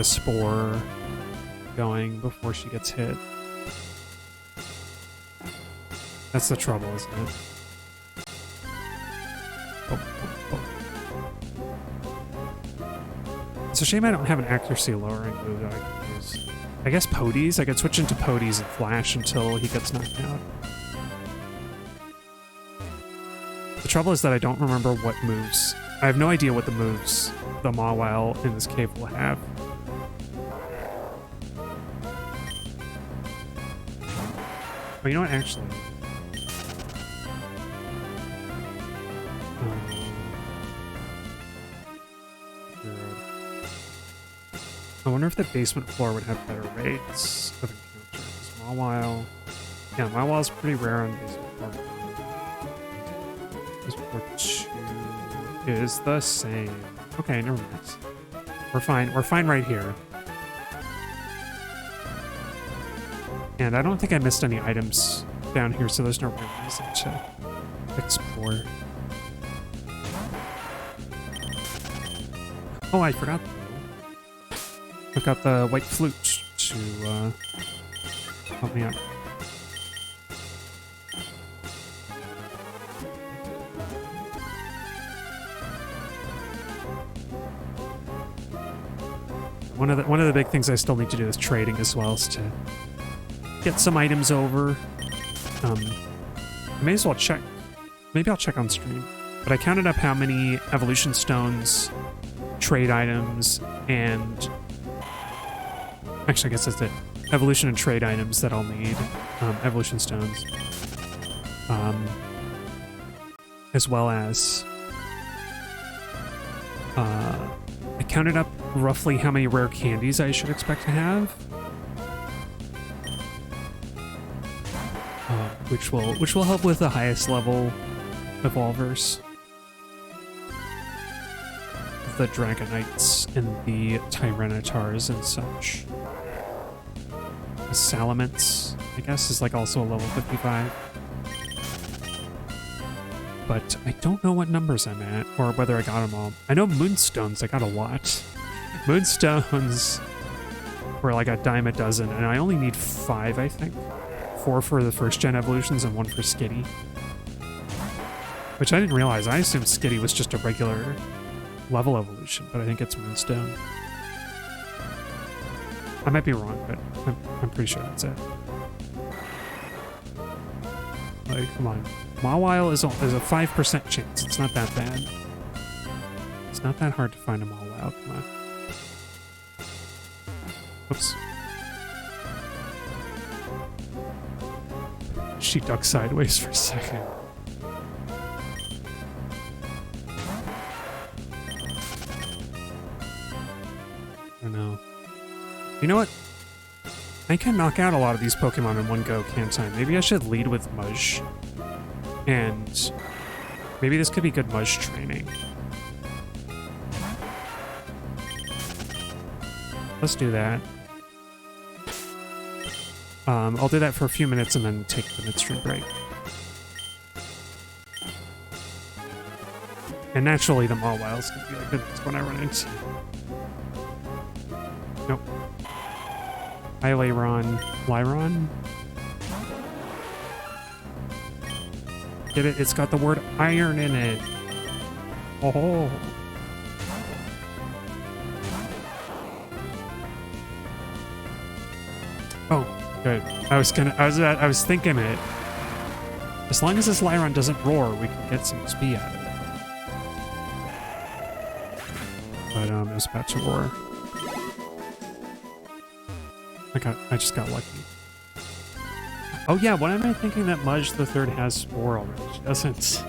a spore going before she gets hit. That's the trouble, isn't it? It's a shame I don't have an accuracy lowering move that I can use. I guess Poties? I could switch into Poties and Flash until he gets knocked out. The trouble is that I don't remember what moves. I have no idea what the moves the Mawile in this cave will have. Oh, you know what, actually? I wonder if the basement floor would have better rates of encounters. Mawile... Yeah, Mawile's pretty rare on basement floor. Basement floor 2 is the same. Okay, never mind. We're fine. We're fine right here. And I don't think I missed any items down here, so there's no real reason to explore. Oh, I forgot. I've got the white flute to help me out. One of the big things I still need to do is trading as well, is to get some items over. I may as well check. Maybe I'll check on stream. But I counted up how many evolution stones, trade items, and actually, I guess that's it. Evolution and trade items that I'll need. Evolution stones. As well as... I counted up roughly how many rare candies I should expect to have. Which will help with the highest level evolvers. The Dragonites and the Tyrannotars and such. The Salamence, I guess, is like also a level 55. But I don't know what numbers I'm at, or whether I got them all. I know Moonstones, I got a lot. Moonstones were like a dime a dozen, and I only need 5, I think. 4 for the first gen evolutions and 1 for Skitty. Which I didn't realize. I assumed Skitty was just a regular level evolution, but I think it's Moonstone. I might be wrong, but I'm pretty sure that's it. Like, come on. Mawile is a 5% chance. It's not that bad. It's not that hard to find a Mawile. Come on. Oops. She ducked sideways for a second. I don't know. You know what? I can knock out a lot of these Pokemon in one go, can't I? Maybe I should lead with Mudge. And maybe this could be good Mudge training. Let's do that. I'll do that for a few minutes and then take the midstream break. And naturally, the Mawile's gonna be like the next one I run into. Nope. Hi, Lyron. Lyron? Get it? It's got the word iron in it. Oh. Oh, good. I was thinking it. As long as this Lyron doesn't roar, we can get some XP out of it. But it was about to roar. I just got lucky. Oh yeah, why am I thinking that Mudge the Third has Spore already? She doesn't.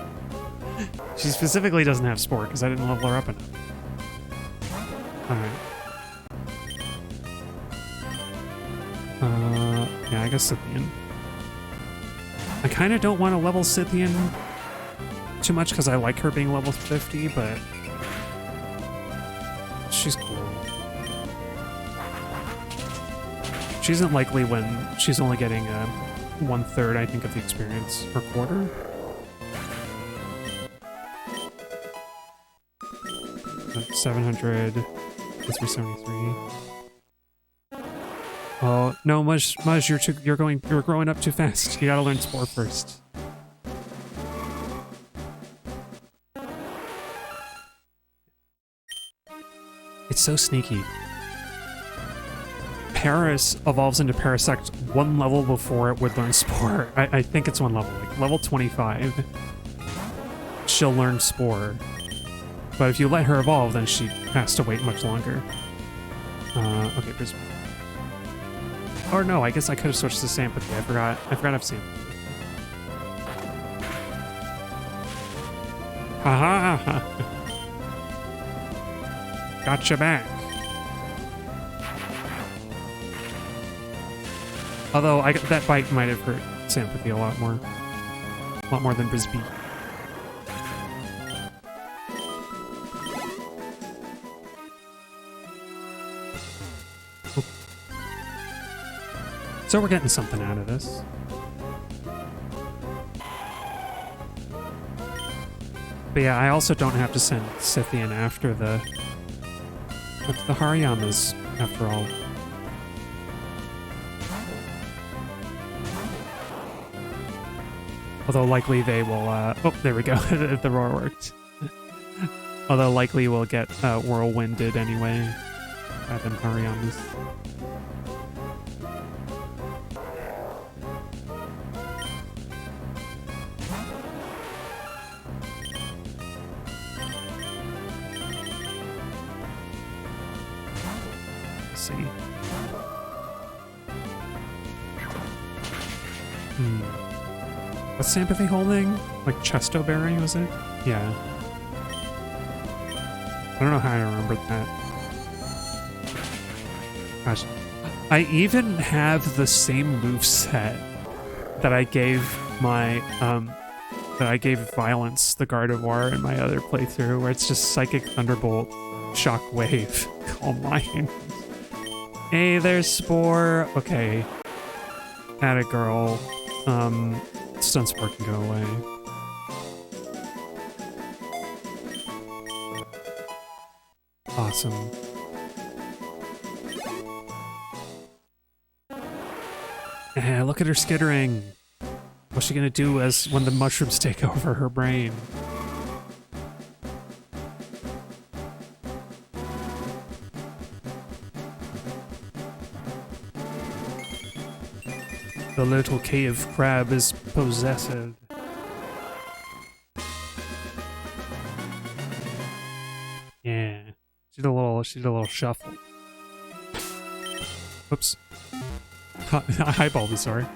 She specifically doesn't have Spore because I didn't level her up enough. Alright. Yeah, I guess Scythian. I kind of don't want to level Scythian too much because I like her being level 50, but she's cool. She isn't likely when she's only getting 1/3, I think, of the experience per quarter. That's 700. That's 373. Oh no, Mudge, you're growing up too fast. You gotta learn Spore first. It's so sneaky. Paris evolves into Parasect one level before it would learn Spore. I think it's one level, like level 25. She'll learn Spore. But if you let her evolve, then she has to wait much longer. Okay, Brisbane. Or no, I guess I could have switched to Sympathy. I forgot I have Sympathy. Haha! Gotcha back. Although that bite might have hurt Sympathy a lot more than Brisbane. So we're getting something out of this. But yeah, I also don't have to send Scythian after the Hariyamas, after all. Although likely they will, oh, there we go, the roar worked. Although likely we'll get whirlwinded anyway by them Hariyamas. Let's see. What's Sympathy holding? Like Chesto Berry, was it? Yeah. I don't know how I remembered that. Gosh. I even have the same moveset that I gave my, that I gave Violence, the Gardevoir, in my other playthrough, where it's just Psychic Thunderbolt, Shockwave, Calm Mind. Hey, there's Spore. Okay. Atta girl. Stun Spore can go away. Awesome. Look at her skittering. What's she gonna do as when the mushrooms take over her brain? The little cave crab is possessed. Yeah. She did a little shuffle. Oops. Hi, Bulbasaur.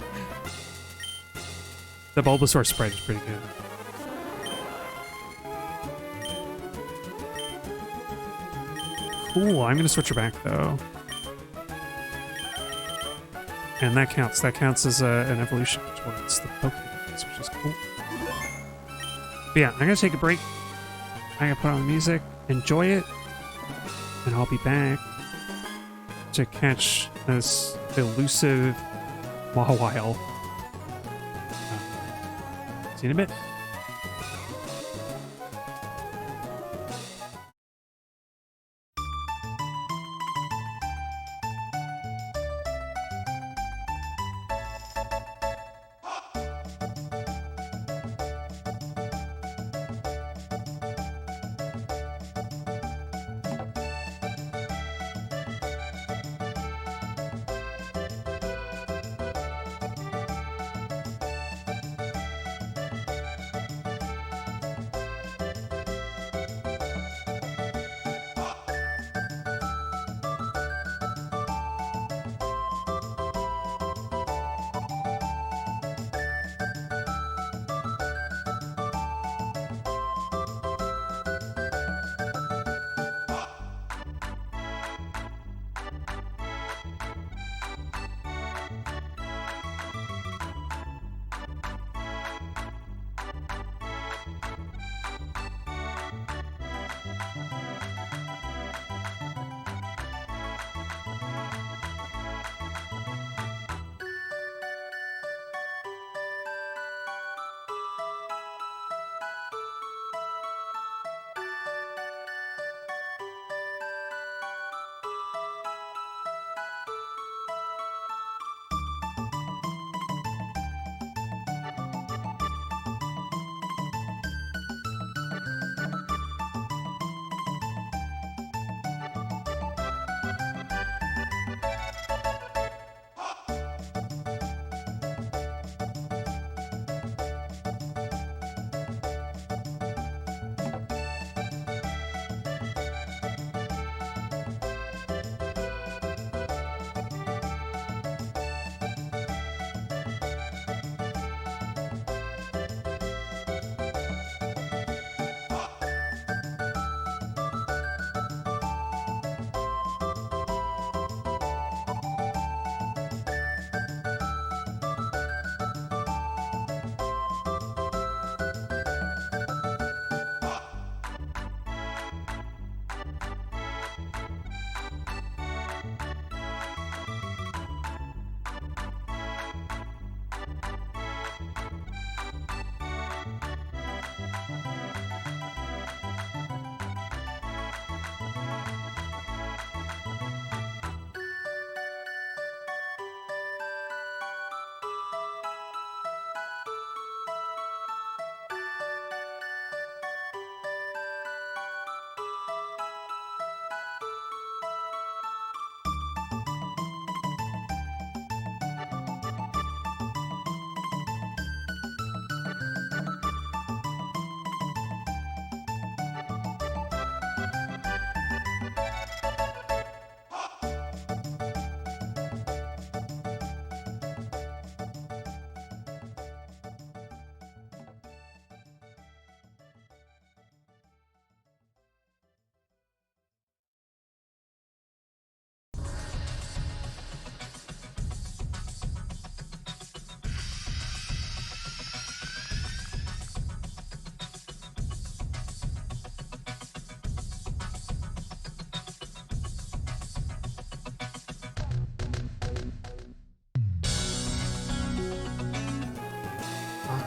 The Bulbasaur sprite is pretty good. Cool, I'm gonna switch her back though. And that counts. That counts as an evolution towards the Pokemon, which is cool. But yeah, I'm gonna take a break. I'm gonna put on the music, enjoy it, and I'll be back to catch this elusive Mawile. See you in a bit.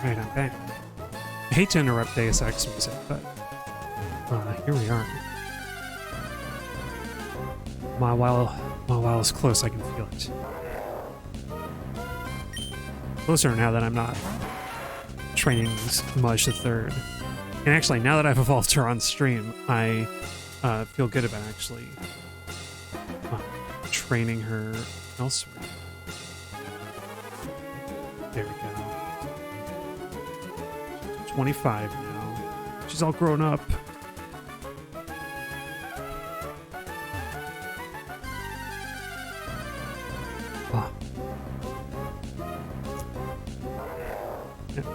Alright, I'm back. I hate to interrupt Deus Ex music, but here we are. Mawile is close, I can feel it. Closer now that I'm not training Maj the Third. And actually, now that I've evolved her on stream, I feel good about actually training her elsewhere. There we go. 25 now. She's all grown up.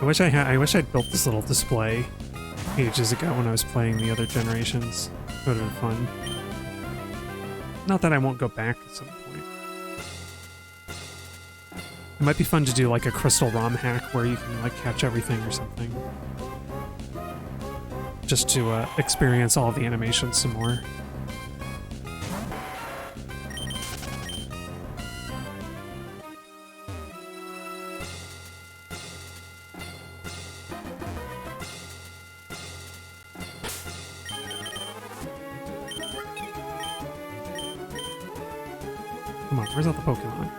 I wish I'd built this little display ages ago when I was playing the other generations. It would have been fun. Not that I won't go back at some point. It might be fun to do like a crystal ROM hack where you can like catch everything or something. Just to experience all of the animations some more. Come on, where's all the Pokemon?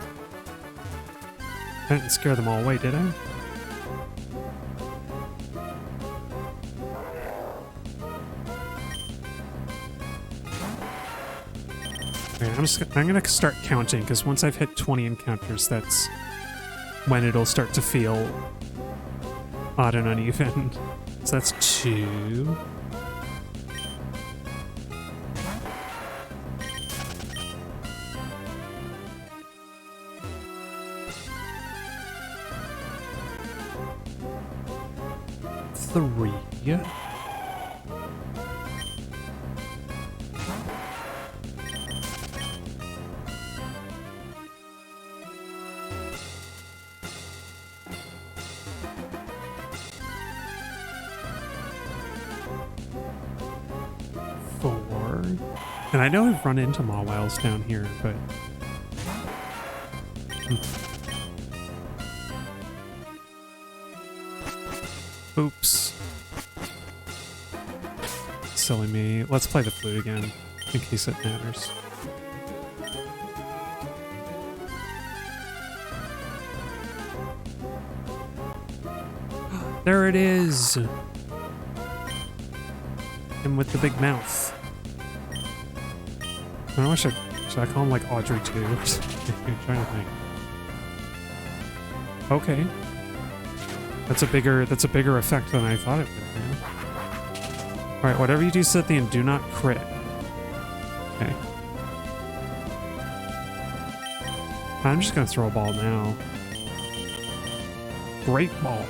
I didn't scare them all away, did I? Okay, I'm gonna start counting, because once I've hit 20 encounters, that's when it'll start to feel odd and uneven. So that's 2. Three. Four. And I know I've run into Mawwiles down here, but... Oops. Silly me. Let's play the flute again, in case it matters. There it is! Him with the big mouth. I don't know, should I call him like Audrey 2 or something? I'm trying to think. Okay. That's a bigger effect than I thought it would be. Alright, whatever you do set the end, do not crit. Okay. I'm just gonna throw a ball now. Great ball.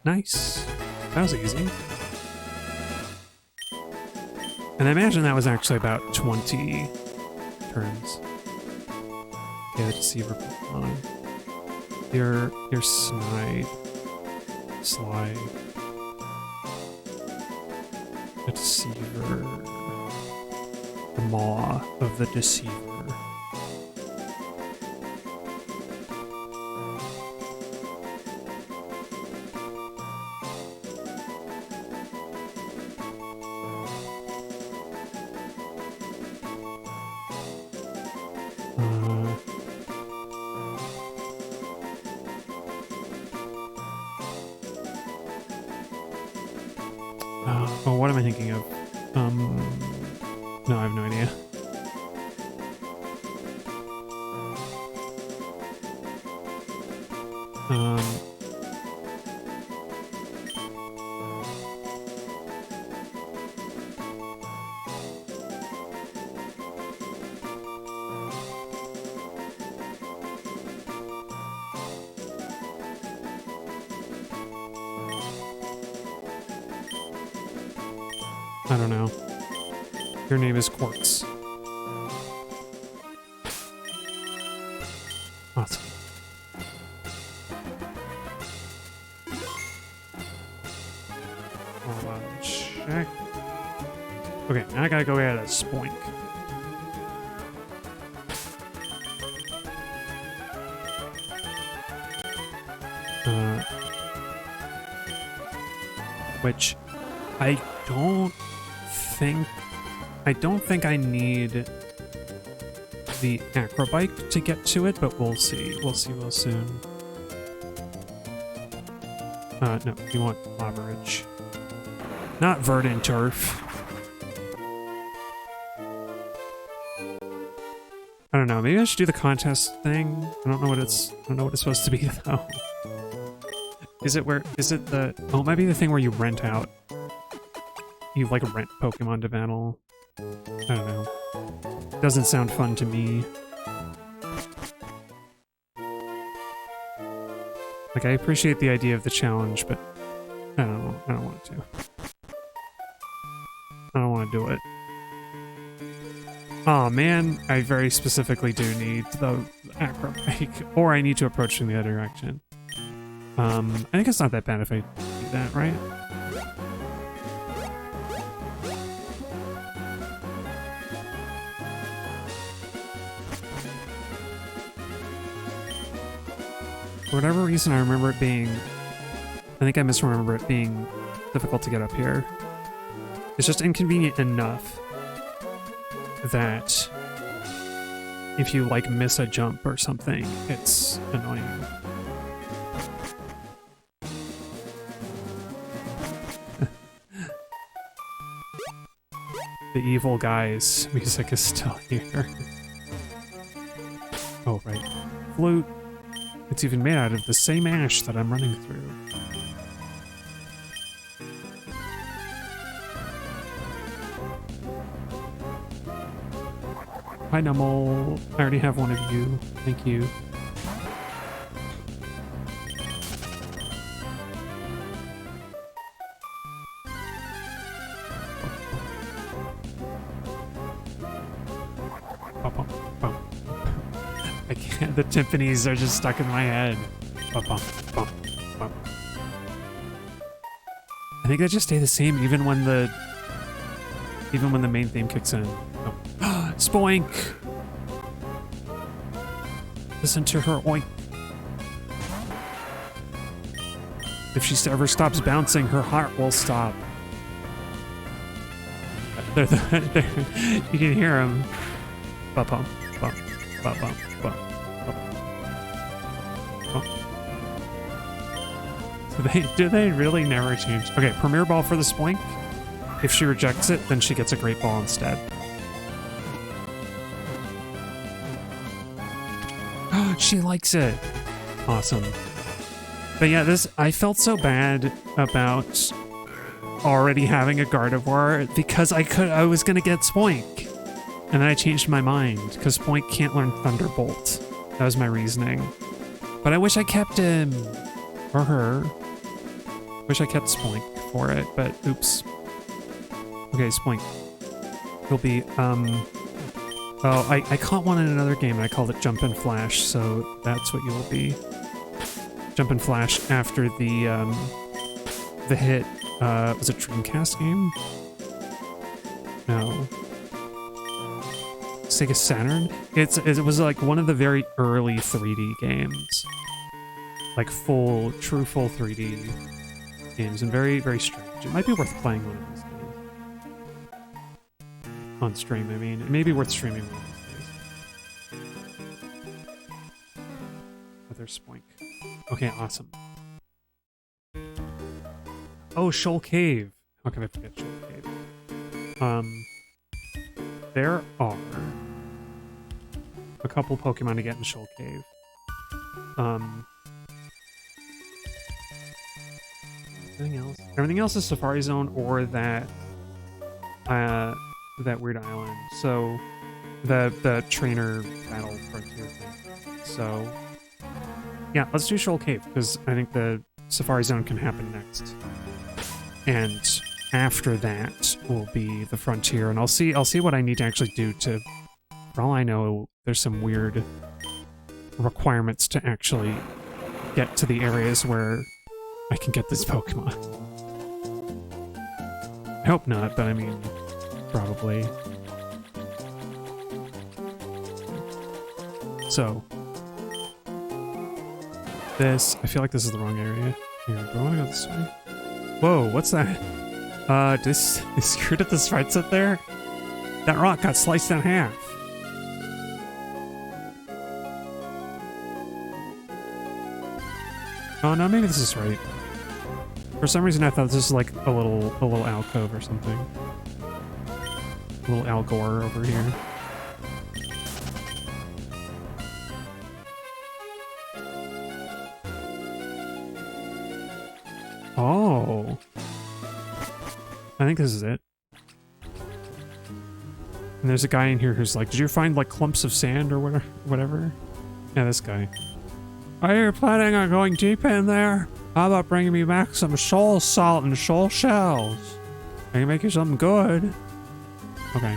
Nice. That was easy. And I imagine that was actually about 20 turns. Okay, the Deceiver Pokemon. You're Snide. Slide. The Deceiver. The Maw of the Deceiver. Oh, what am I thinking of? No, I have no idea. I don't know. Your name is Quartz. Awesome. Check. Okay, now I gotta go add a Spoink. Which I don't think I need the acrobike to get to it, but we'll see. We'll see real soon. No, you want Laveridge. Not verdant turf. I don't know, maybe I should do the contest thing. I don't know what it's supposed to be though. Is it the oh, it might be the thing where you rent out. You like rent Pokemon to battle. I don't know. Doesn't sound fun to me. Like, I appreciate the idea of the challenge, but I don't want to. I don't want to do it. Oh man, I very specifically do need the acrobike, or I need to approach from the other direction. I think it's not that bad if I do that, right? For whatever reason, I remember it being... I think I misremember it being difficult to get up here. It's just inconvenient enough that if you, like, miss a jump or something, it's annoying. The evil guy's music is still here. Oh, right. Flute. It's even made out of the same ash that I'm running through. Hi, Numble. I already have one of you. Thank you. I can't. The timpanis are just stuck in my head. I think they just stay the same even when the main theme kicks in. Oh. Spoink! Listen to her oink. If she ever stops bouncing, her heart will stop. You can hear them. Bum, bum, bum, bum, bum, bum, bum. Do they really never change? Okay, Premier Ball for the Spoink. If she rejects it, then she gets a Great Ball instead. She likes it. Awesome. But yeah, I felt so bad about already having a Gardevoir because I was gonna get Spoink. And then I changed my mind because Spoink can't learn Thunderbolt. That was my reasoning. But I wish I kept him. Or her. Wish I kept Spoink for it, but oops. Okay, Spoink. He'll be, oh, I caught one in another game and I called it Jump and Flash, so that's what you'll be. Jump and Flash after the hit, was it Dreamcast game? No. Sega Saturn? It was like one of the very early 3D games. Like true full 3D games, and very, very strange. It might be worth playing one of these days. On stream, I mean. It may be worth streaming one of these days. Other Spoink. Okay, awesome. Oh, Shoal Cave. How can I forget Shoal Cave? There are a couple Pokemon to get in Shoal Cave. Everything else is Safari Zone or that weird island. So the trainer battle frontier thing. So yeah, let's do Shoal Cave because I think the Safari Zone can happen next. And after that will be the frontier, and I'll see what I need to actually do to. For all I know, there's some weird requirements to actually get to the areas where I can get this Pokemon. I hope not, but I mean, probably. So, I feel like this is the wrong area. Here, do I want to go this way? Whoa, what's that? Is screwed at the right sit there? That rock got sliced in half. Oh no, maybe this is right. For some reason I thought this was like a little alcove or something. A little Al Gore over here. Oh. I think this is it. And there's a guy in here who's like, did you find like clumps of sand or whatever? Yeah, this guy. Are you planning on going deep in there? How about bringing me back some shoal salt and shoal shells? I can make you something good. Okay.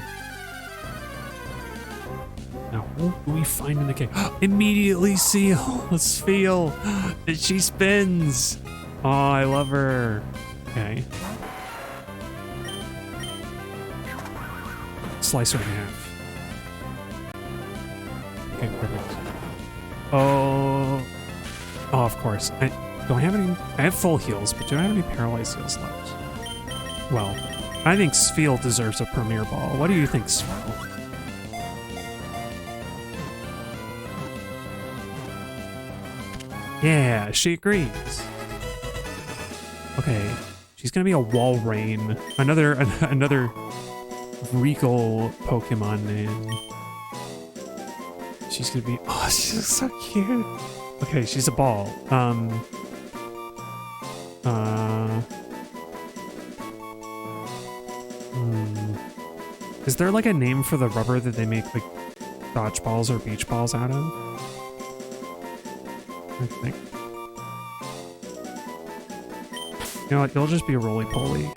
Now, what do we find in the cave? Immediately seal. Let's feel that she spins. Oh, I love her. Okay. Slice her in half. Okay, perfect. Oh, of course. I have full heals, but do I have any paralyzed heals left? Well, I think Sfeel deserves a premier ball. What do you think, Sfeel? Yeah, she agrees. Okay, she's gonna be a Walrein. Another regal Pokemon name. She's gonna be, oh, she's so cute. Okay, she's a ball. Is there like a name for the rubber that they make like dodgeballs or beach balls out of? I think. You know what, you'll just be a roly-poly.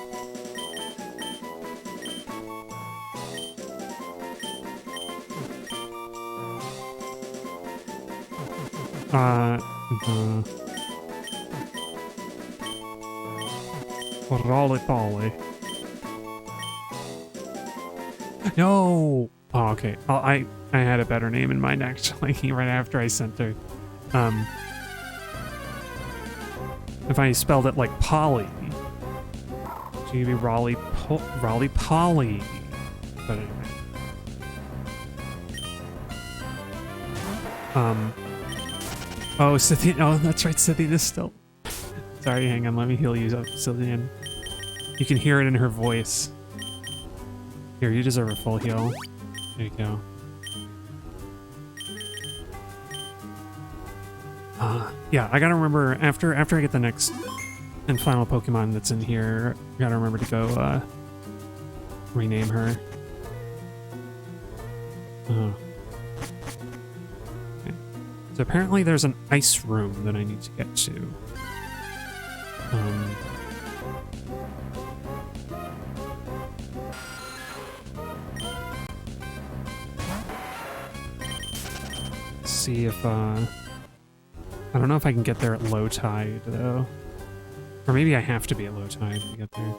Roly-poly. No! Oh, okay. I had a better name in mind, actually, right after I sent her. If I spelled it like Polly, she'd be Rolly-Polly. But anyway. Oh, Scythian. Oh, that's right, Scythian is still. Sorry, hang on, let me heal you up, Scythian. You can hear it in her voice. Here, you deserve a full heal. There you go. Yeah, I gotta remember, after I get the next and final Pokemon that's in here, I gotta remember to go, rename her. Okay. So apparently there's an ice room that I need to get to. See if, I don't know if I can get there at low tide, though. Or maybe I have to be at low tide to get there.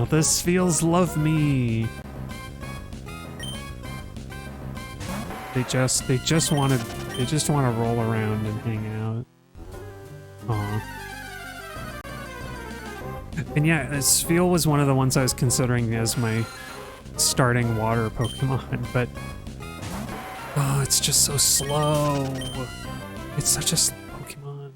The Sfeels love me. They just want to roll around and hang out. Aw. And yeah, Sfeel was one of the ones I was considering as my starting water Pokemon, but oh, it's just so slow. It's such a slow Pokemon.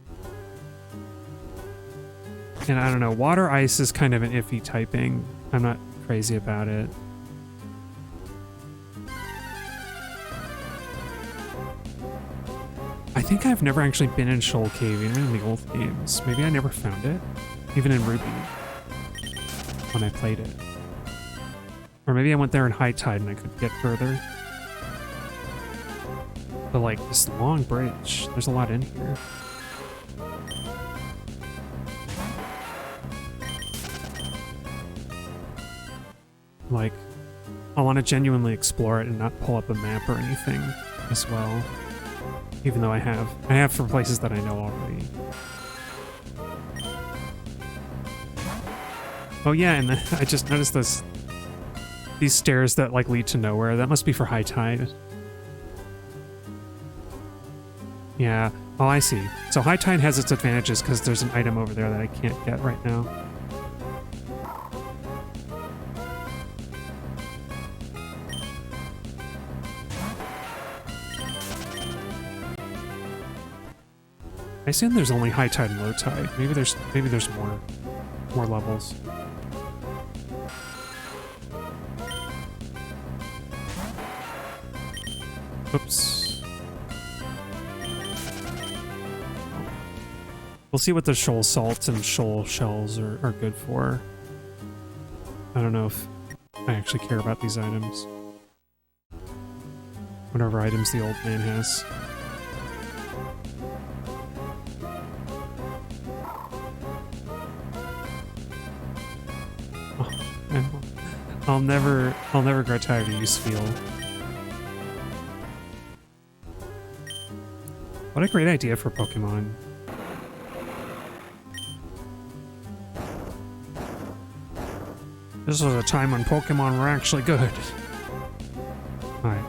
And I don't know, water ice is kind of an iffy typing. I'm not crazy about it. I think I've never actually been in Shoal Cave, even in the old games. Maybe I never found it, even in Ruby, when I played it. Or maybe I went there in high tide and I could get further. But like, this long bridge, there's a lot in here. Like, I want to genuinely explore it and not pull up a map or anything as well. Even though I have for places that I know already. Oh yeah, and I just noticed these stairs that like lead to nowhere. That must be for high tide. Yeah. Oh, I see. So High Tide has its advantages because there's an item over there that I can't get right now. I assume there's only High Tide and Low Tide. Maybe there's more levels. Oops. We'll see what the shoal salts and shoal shells are good for. I don't know if I actually care about these items. Whatever items the old man has. I'll never grow tired of use feel. What a great idea for Pokemon. This was a time when Pokemon were actually good. Alright.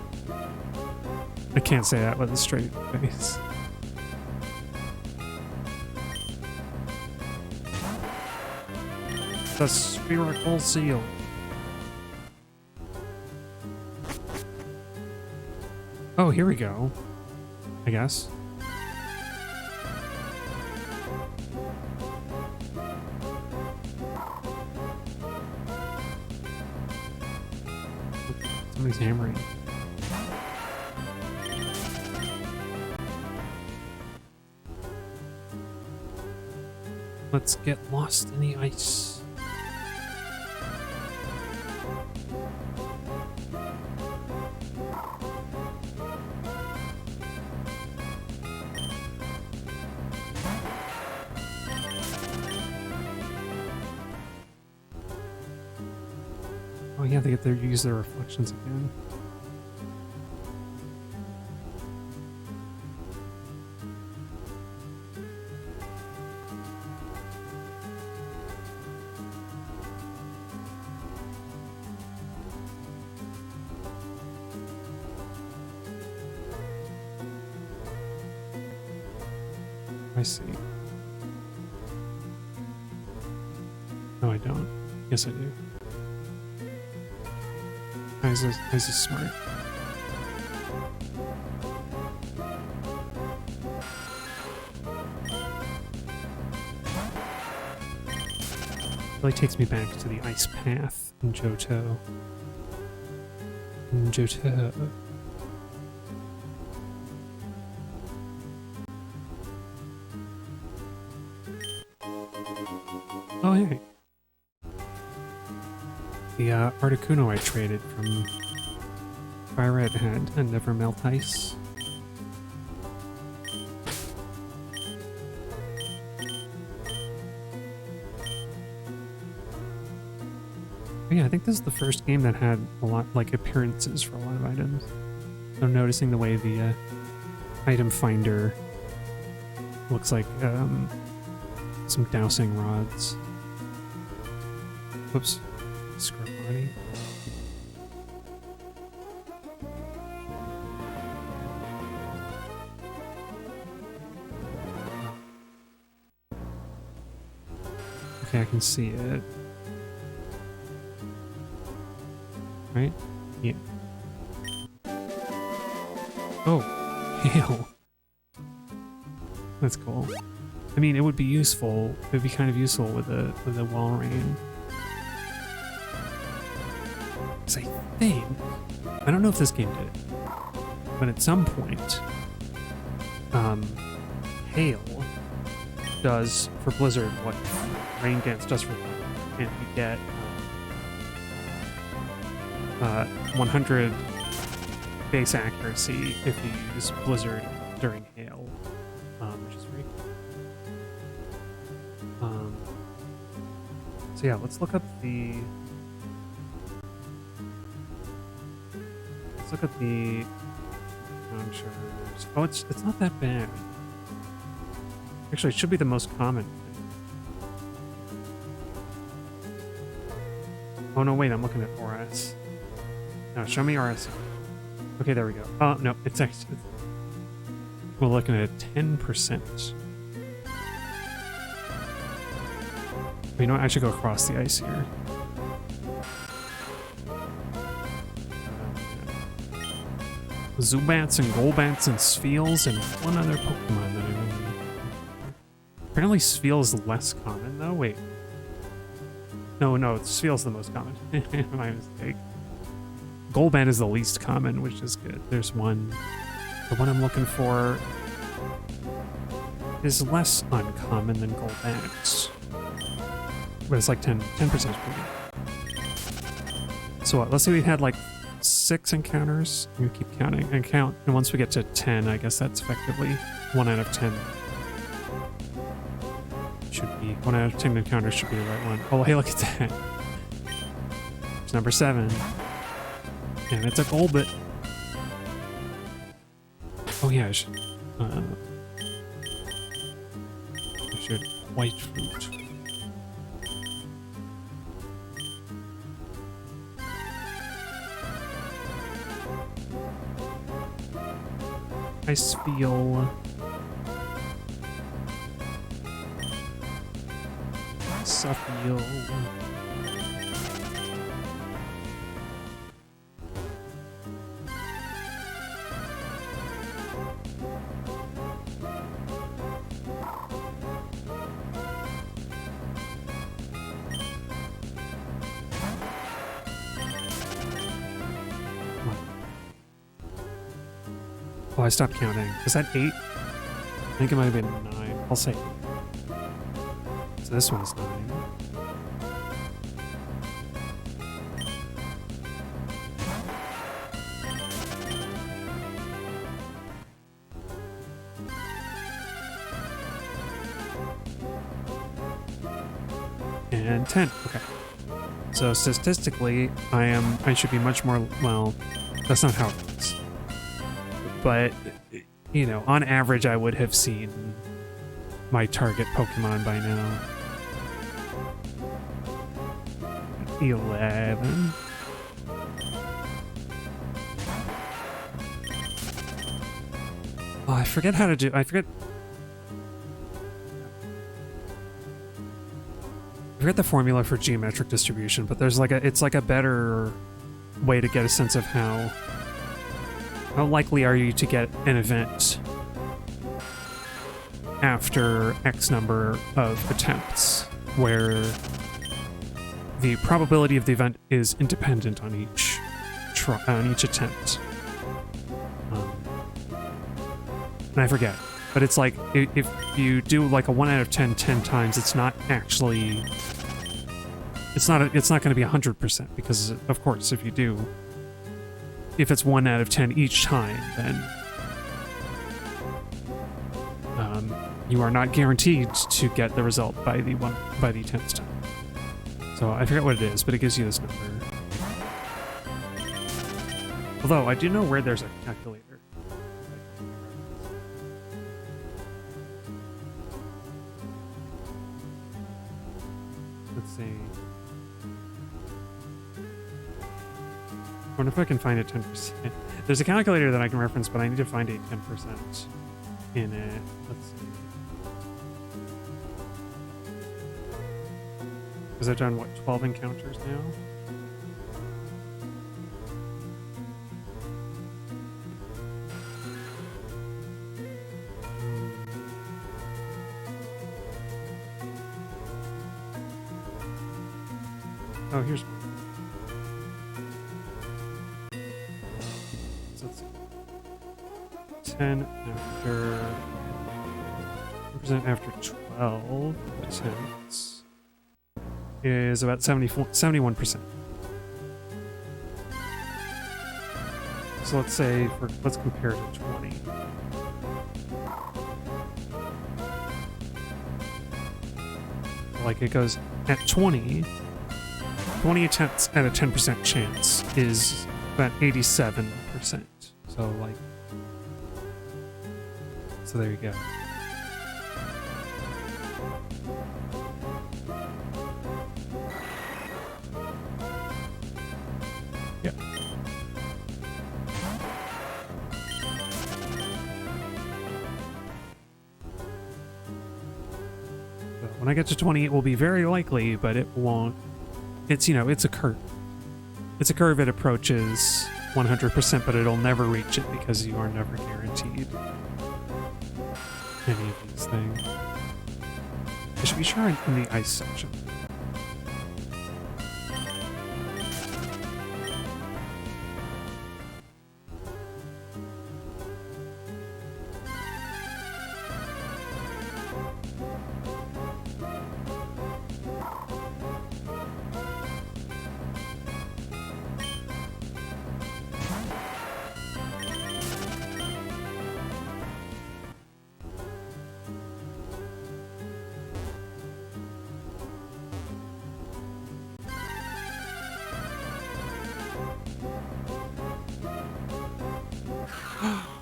I can't say that with a straight face. The spherical seal. Oh, here we go. I guess. Somebody's hammering. Let's get lost in the ice. Oh yeah, they get to use their reflections again. I see. No, I don't. Yes, I do. This is smart. Really takes me back to the ice path in Johto. Oh, hey. The Articuno I traded from Fire Red had a never melt ice. But yeah, I think this is the first game that had a lot, like, appearances for a lot of items. So I'm noticing the way the item finder looks like some dowsing rods. Whoops. Scrub body. Okay, I can see it. Right? Yeah. Oh, hail. That's cool. I mean, it would be useful. It would be kind of useful with the wall rain. I think, I don't know if this game did it, but at some point, hail does for Blizzard what Rain Dance does for them, and you get 100 base accuracy if you use Blizzard during hail, which is very cool. So yeah, let's look up the. Let's look at the launchers. Oh, it's not that bad. Actually, it should be the most common. Oh no, wait, I'm looking at RS. No, show me RS. Okay, there we go. Oh no, it's actually We're looking at 10%. You know what? I should go across the ice here. Zubats and Golbats and Spheals and one other Pokemon that I really... Apparently Spheal is less common though. Wait. No, Spheal's the most common. My mistake. Golbat is the least common, which is good. There's one. The one I'm looking for is less uncommon than Golbat. But it's like 10% pretty good. So what, let's say we had like 6 encounters. I'm gonna keep counting and count. And once we get to 10, I guess that's effectively 1 out of 10. Should be 1 out of 10 encounters should be the right one. Oh, hey, look at that. It's number 7. And it's a Golbat. Oh yeah, I should white fruit. Ice feel. Suffiel. Oh, I stopped counting. Was that 8? I think it might have been 9. I'll say 8. So this one's 9. And 10. Okay. So statistically, I should be much more, well, that's not how it works. But, you know, on average, I would have seen my target Pokemon by now. 11. Oh, I forget how to do, I forget the formula for geometric distribution, but there's like it's like a better way to get a sense of how likely are you to get an event after X number of attempts, where the probability of the event is independent on each attempt. And I forget, but it's like if you do like a 1 out of 10 10 times, it's not actually it's not going to be 100%, because of course if it's 1 out of 10 each time, then you are not guaranteed to get the result by the 10th time. So I forget what it is, but it gives you this number. Although I do know where there's a calculator. Let's see. I wonder if I can find a 10%. There's a calculator that I can reference, but I need to find a 10% in it. Let's see. Because I've done, what, 12 encounters now? Oh, here's one. So let's see. 10 after... 10% after 12 attempts is about 71%. So let's say, let's compare to 20. Like it goes at 20 attempts at a 10% chance is about 87%. So like, so there you go. Yeah. When I get to 20, it will be very likely, but it won't. It's, you know, it's a curve. It's a curve that approaches 100%, but it'll never reach it because you are never guaranteed any of these things. I should be sure in the ice section.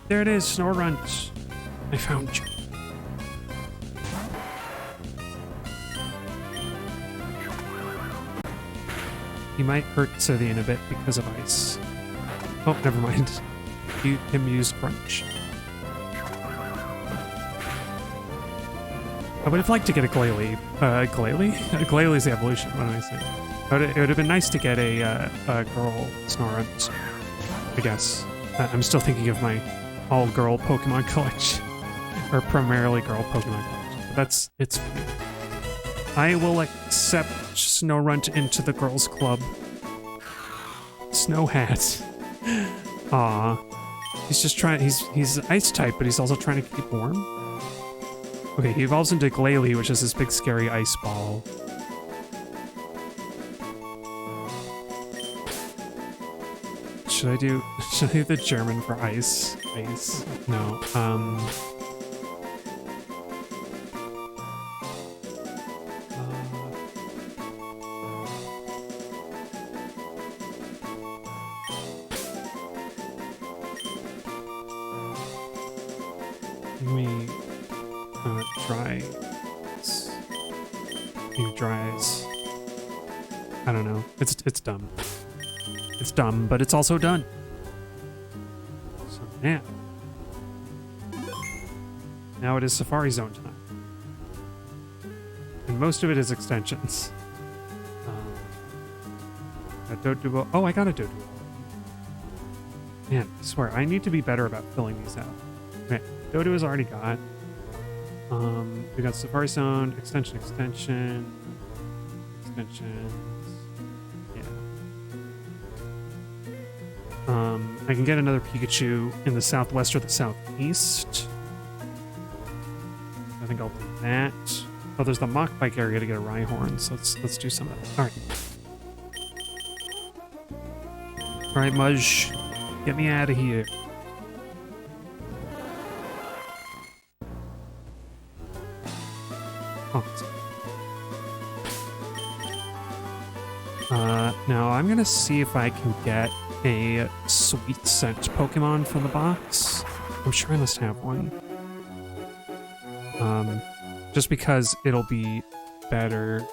There it is, Snorunt. I found you. He might hurt Scythian a bit because of ice. Oh, never mind. Him used Crunch. I would have liked to get a Glalie. Glalie? Glalie's the evolution, what am I saying? It would have been nice to get a girl Snorunt, I guess. I'm still thinking of my all-girl Pokemon collection. Or primarily girl Pokemon collection. But it's fine. I will accept Snorunt into the girls' club. Snow Hat. Aw. He's just trying, he's ice type, but he's also trying to keep warm. Okay, he evolves into Glalie, which is this big scary ice ball. Should I do the German for ice? Ice? No. Dry. Dries. I don't know. It's dumb. It's dumb, but it's also done. So yeah. Now it is Safari Zone time. And most of it is extensions. A Doduo. Oh, I got a Doduo. Man, I swear, I need to be better about filling these out. Okay, Doduo's already got. We got Safari Zone, extensions. I can get another Pikachu in the southwest or the southeast. I think I'll do that. Oh, there's the Mach Bike area to get a Rhyhorn, so let's do some of that. All right, Mudge, get me out of here. Now I'm gonna see if I can get a sweet scent Pokemon from the box. I'm sure I must have one. Just because it'll be better.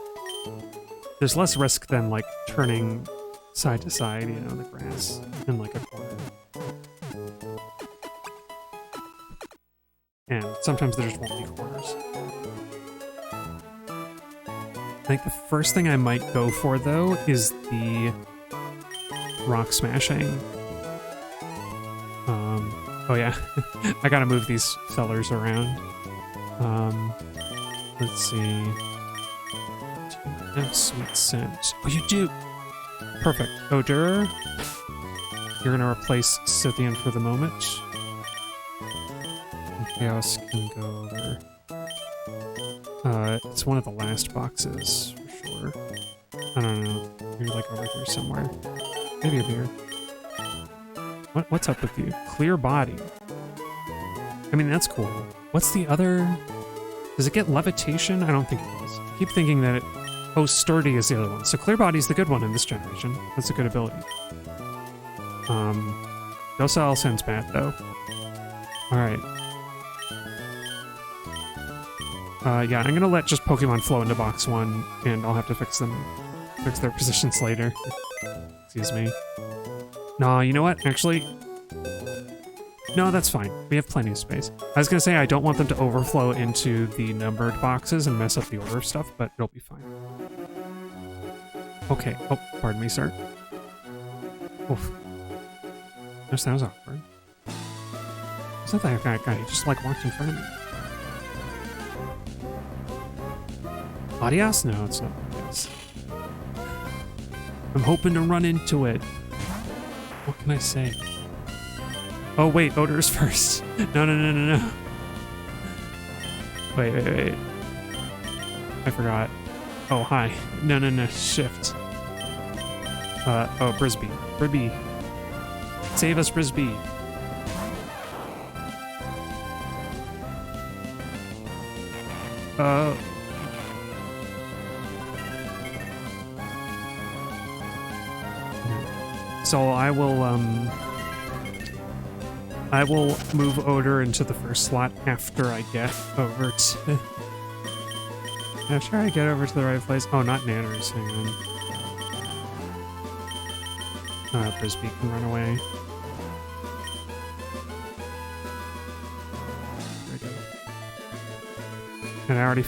There's less risk than like turning side to side, you know, the grass in like a corner. And sometimes there just won't be corners. I think the first thing I might go for, though, is the rock smashing. Oh yeah, I gotta move these sellers around. Let's see. Do you have sweet scent? Oh, you do! Perfect. Odor. You're gonna replace Scythian for the moment. And Chaos can go over. It's one of the last boxes, for sure. I don't know. Maybe like over here somewhere. Maybe over here. What's up with you? Clear body. I mean, that's cool. What's the other... Does it get levitation? I don't think it does. I keep thinking that it... Oh, sturdy is the other one. So clear body's the good one in this generation. That's a good ability. Docile sounds bad, though. Alright. Yeah, I'm gonna let just Pokemon flow into box 1, and I'll have to fix their positions later. Excuse me. Nah, you know what? Actually, No, that's fine. We have plenty of space. I was gonna say I don't want them to overflow into the numbered boxes and mess up the order of stuff, but it'll be fine. Okay. Oh, pardon me, sir. Oof. That was awkward. Is that that guy? He just like walked in front of me. Adios? No, it's not adios. I'm hoping to run into it. What can I say? Oh wait, odors first. No. Wait. I forgot. Oh, hi. No. Shift. Oh, Brisby. Save us, Brisby. So I will move Odor into the first slot after I get over to... after I get over to the right place. Oh, not Nanners, hang on. Frisbee can run away. There we go. And I already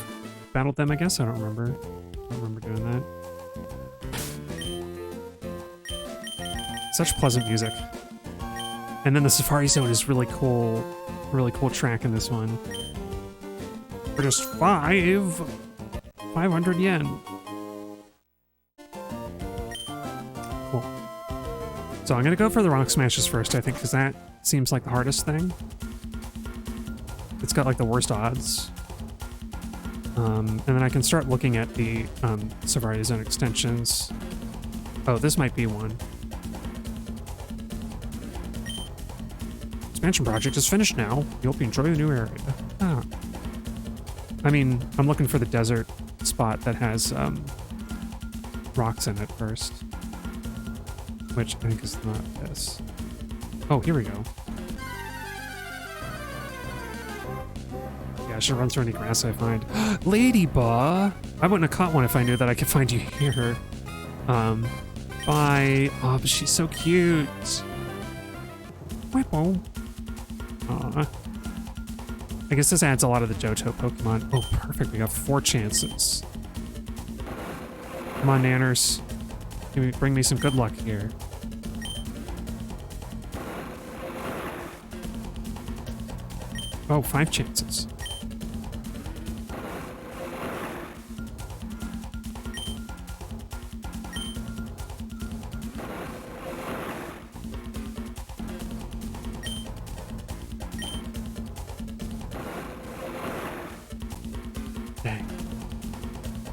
battled them, I guess? I don't remember. I don't remember doing that. Such pleasant music. And then the Safari Zone is really cool track in this one. For just 500 yen. Cool. So I'm gonna go for the Rock Smashes first, I think, because that seems like the hardest thing. It's got like the worst odds. And then I can start looking at the Safari Zone extensions. Oh, this might be one. Expansion project is finished now. We hope you enjoy the new area. Ah. I mean, I'm looking for the desert spot that has rocks in it first. Which I think is not this. Oh, here we go. Yeah, I should run through any grass I find. Ladybug! I wouldn't have caught one if I knew that I could find you here. Bye. Oh, but she's so cute. Whipple. Aw. I guess this adds a lot of the Johto Pokemon. Oh, perfect. We got 4 chances. Come on, Nanners. Bring me some good luck here. Oh, 5 chances.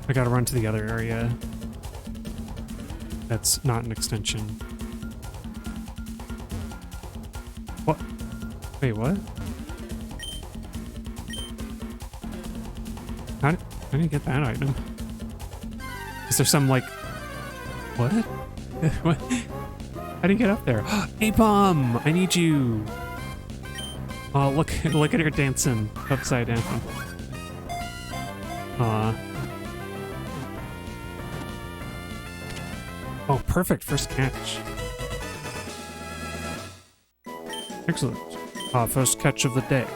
I gotta run to the other area. That's not an extension. What? Wait, what? How did you get that item? Is there some, like... What? What? How do you get up there? A-bomb! I need you! Oh, look at her dancing upside down. Aw. Oh, perfect first catch. Excellent. First catch of the day.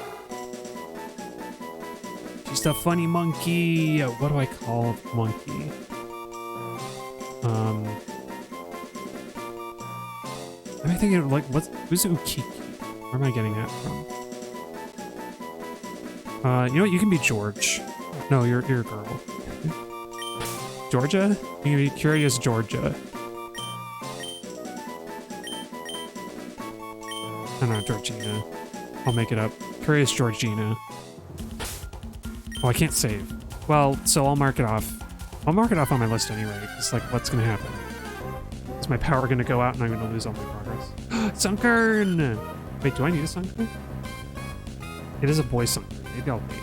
She's the funny monkey. What do I call a monkey? I'm thinking of, like, who's Ukiki? Where am I getting that from? You know what? You can be George. No, you're a girl. Georgia? You can be Curious Georgia. Oh, no, Georgina. I'll make it up. Curious Georgina. Oh, I can't save. Well, so I'll mark it off. I'll mark it off on my list anyway, because, like, what's gonna happen? Is my power gonna go out and I'm gonna lose all my progress? Sunkern! Wait, do I need a Sunkern? It is a boy Sunkern. Maybe I'll wait.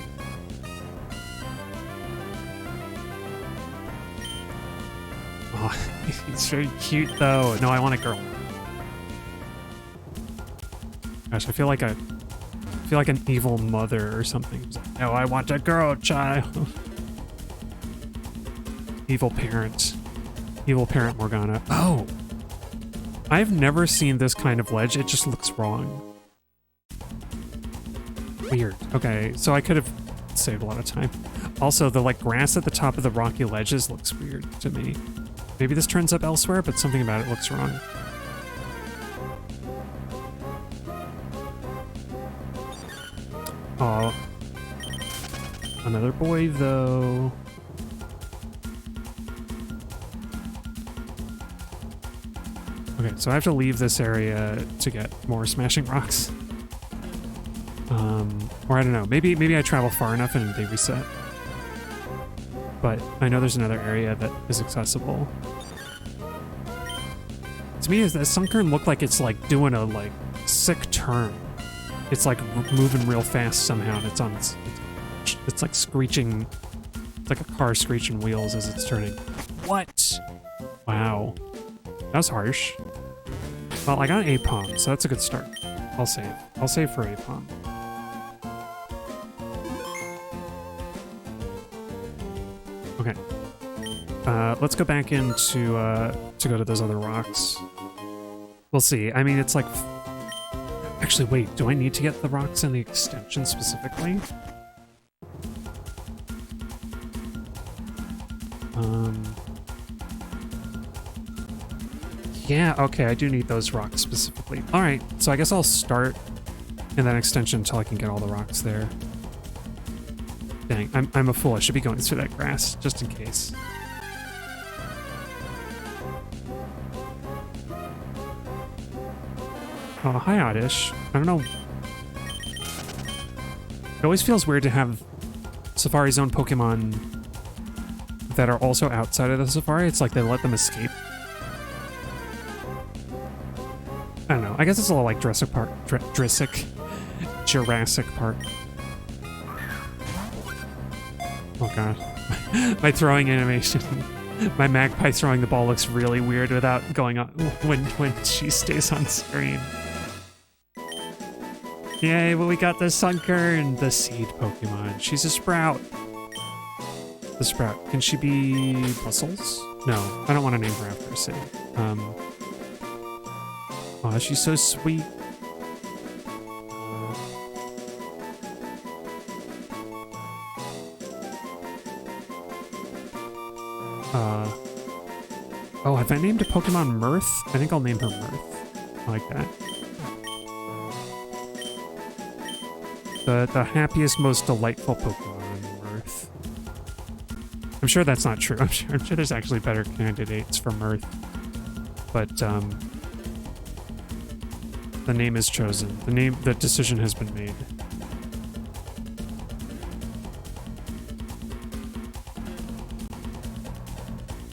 Oh, he's very cute, though. No, I want a girl. Gosh, I feel like an evil mother or something. Like, no, I want a girl child. Evil parent. Evil parent Morgana. Oh! I've never seen this kind of ledge. It just looks wrong. Weird. Okay, so I could have saved a lot of time. Also, the like grass at the top of the rocky ledges looks weird to me. Maybe this turns up elsewhere, but something about it looks wrong. Oh, another boy though. Okay, so I have to leave this area to get more smashing rocks. Or I don't know, maybe I travel far enough and they reset. But I know there's another area that is accessible. To me, the Sunkern look like it's like doing a like sick turn. It's like moving real fast somehow, and it's like screeching. It's like a car screeching wheels as it's turning. What? Wow, that was harsh. Well, I got an Apom, so that's a good start. I'll save. I'll save for Apom. Okay. Let's go back in to go to those other rocks. We'll see. I mean, it's like... Actually, wait. Do I need to get the rocks in the extension specifically? Yeah, okay. I do need those rocks specifically. All right. So I guess I'll start in that extension until I can get all the rocks there. Dang, I'm a fool. I should be going through that grass, just in case. Oh, hi, Oddish. I don't know. It always feels weird to have Safari Zone Pokemon that are also outside of the Safari. It's like they let them escape. I don't know. I guess it's a little like Jurassic Park. Jurassic Park. Oh god. My throwing animation. My magpie throwing the ball looks really weird without going on when she stays on screen. Yay, but we got the Sunkern, the seed Pokemon. She's a Sprout. The Sprout. Can she be Brussels? No, I don't want to name her after a city. Oh, she's so sweet. Oh, have I named a Pokemon Mirth? I think I'll name her Mirth. I like that. The happiest, most delightful Pokemon, Mirth. I'm sure that's not true. I'm sure there's actually better candidates for Mirth. But, the name is chosen. The decision has been made.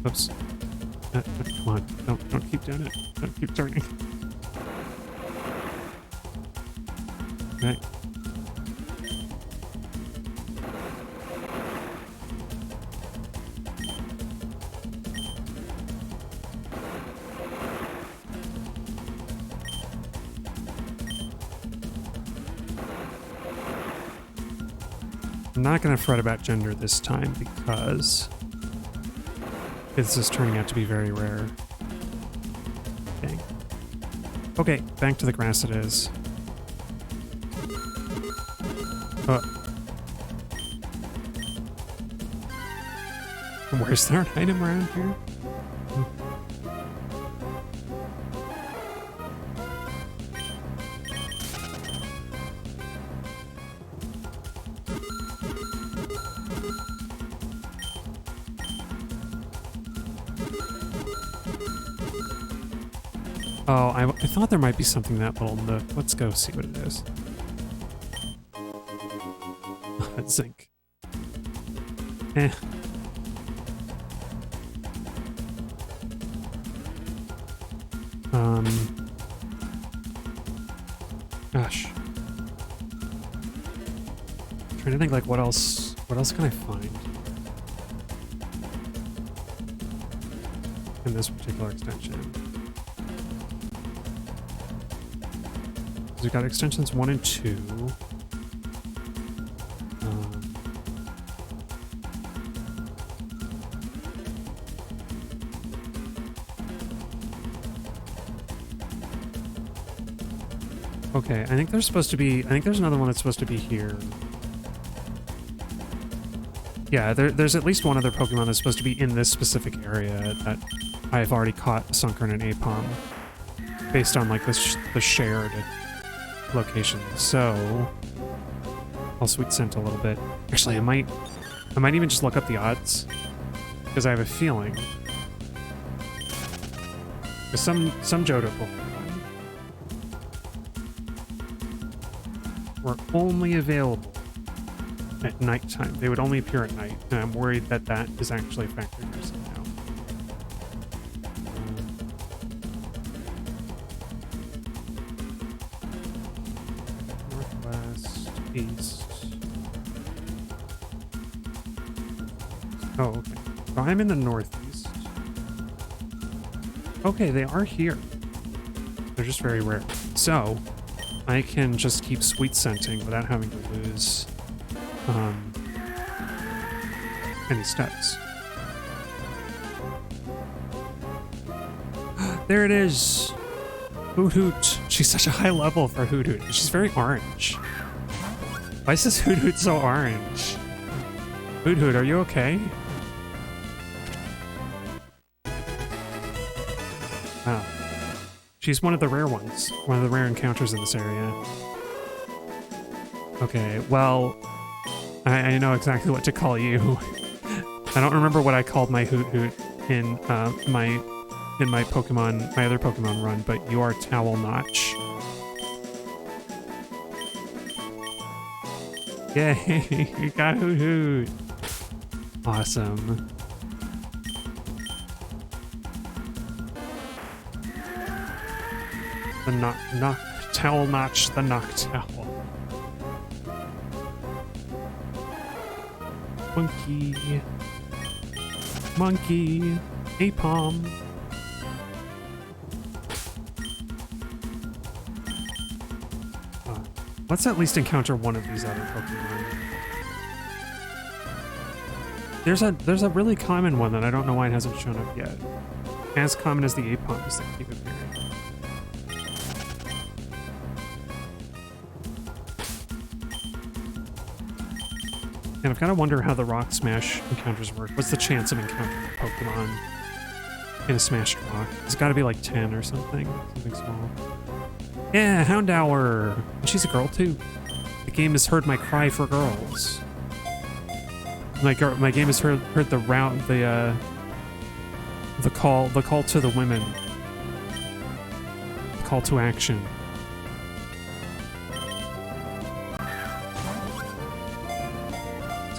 Oops. Come on. Don't keep doing it. Don't keep turning. Okay. I'm not going to fret about gender this time because it's just turning out to be very rare. Dang. Okay, back to the grass it is. Where's there an item around here? Oh, I thought there might be something in that little nook. Let's go see what it is. Zinc. Eh. Gosh. I'm trying to think like what else can I find in this particular extension? We've got extensions 1 and 2. Okay, I think there's supposed to be... I think there's another one that's supposed to be here. Yeah, there's at least one other Pokemon that's supposed to be in this specific area that I've already caught a Sunkern and Apom based on like the shared location. So I'll sweet scent a little bit. Actually, I might even just look up the odds because I have a feeling some Johto Pokemon were only available at nighttime. They would only appear at night, and I'm worried that that is actually factored here somehow. Northwest, east. Oh, okay. So I'm in the northeast. Okay, they are here. They're just very rare. So I can just keep sweet scenting without having to lose any steps. There it is! Hoot Hoot. She's such a high level for Hoot Hoot. She's very orange. Why is this Hoot Hoot so orange? Hoot Hoot, are you okay? Wow. She's one of the rare ones. One of the rare encounters in this area. Okay, well, I know exactly what to call you. I don't remember what I called my Hoot Hoot in my Pokemon, my other Pokemon run, but you are Towel Notch. Yay! You got Hoot Hoot! Awesome. The Towel Notch, the Noctowl. Monkey. Monkey. Apom. Let's at least encounter one of these other Pokemon. There's a really common one that I don't know why it hasn't shown up yet. As common as the Apoms that keep appearing. And I've got to wonder how the Rock Smash encounters work. What's the chance of encountering a Pokemon in a Smash Rock? It's got to be like 10 or something. Something small. Yeah, Houndour! She's a girl too. The game has heard my cry for girls. My game has heard the call to the women. The call to action.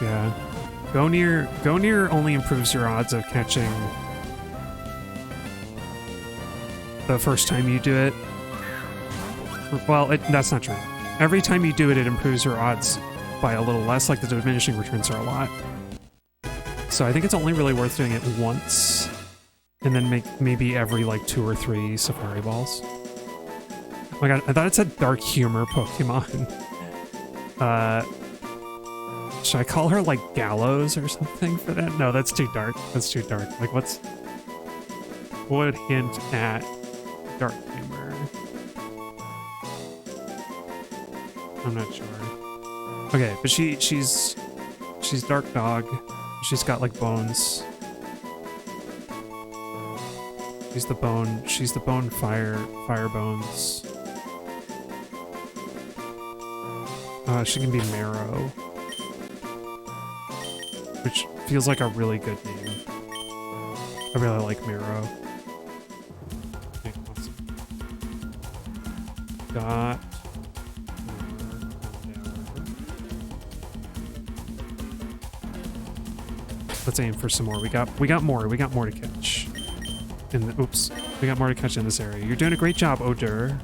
Yeah. Go near only improves your odds of catching the first time you do it. Well, that's not true. Every time you do it, it improves your odds by a little less, like the diminishing returns are a lot. So I think it's only really worth doing it once, and then maybe every like 2 or 3 Safari Balls. Oh my god, I thought it said Dark Humor Pokemon. Should I call her like Gallows or something for that? No, that's too dark. That's too dark. Like what would hint at dark humor? I'm not sure. Okay, but she's Dark Dog. She's got like bones. She's the bone fire bones. She can be Marrow, which feels like a really good name. I really like Marrow. Okay, awesome. Got let's aim for some more. We got more to catch. Oops. We got more to catch in this area. You're doing a great job, Odor.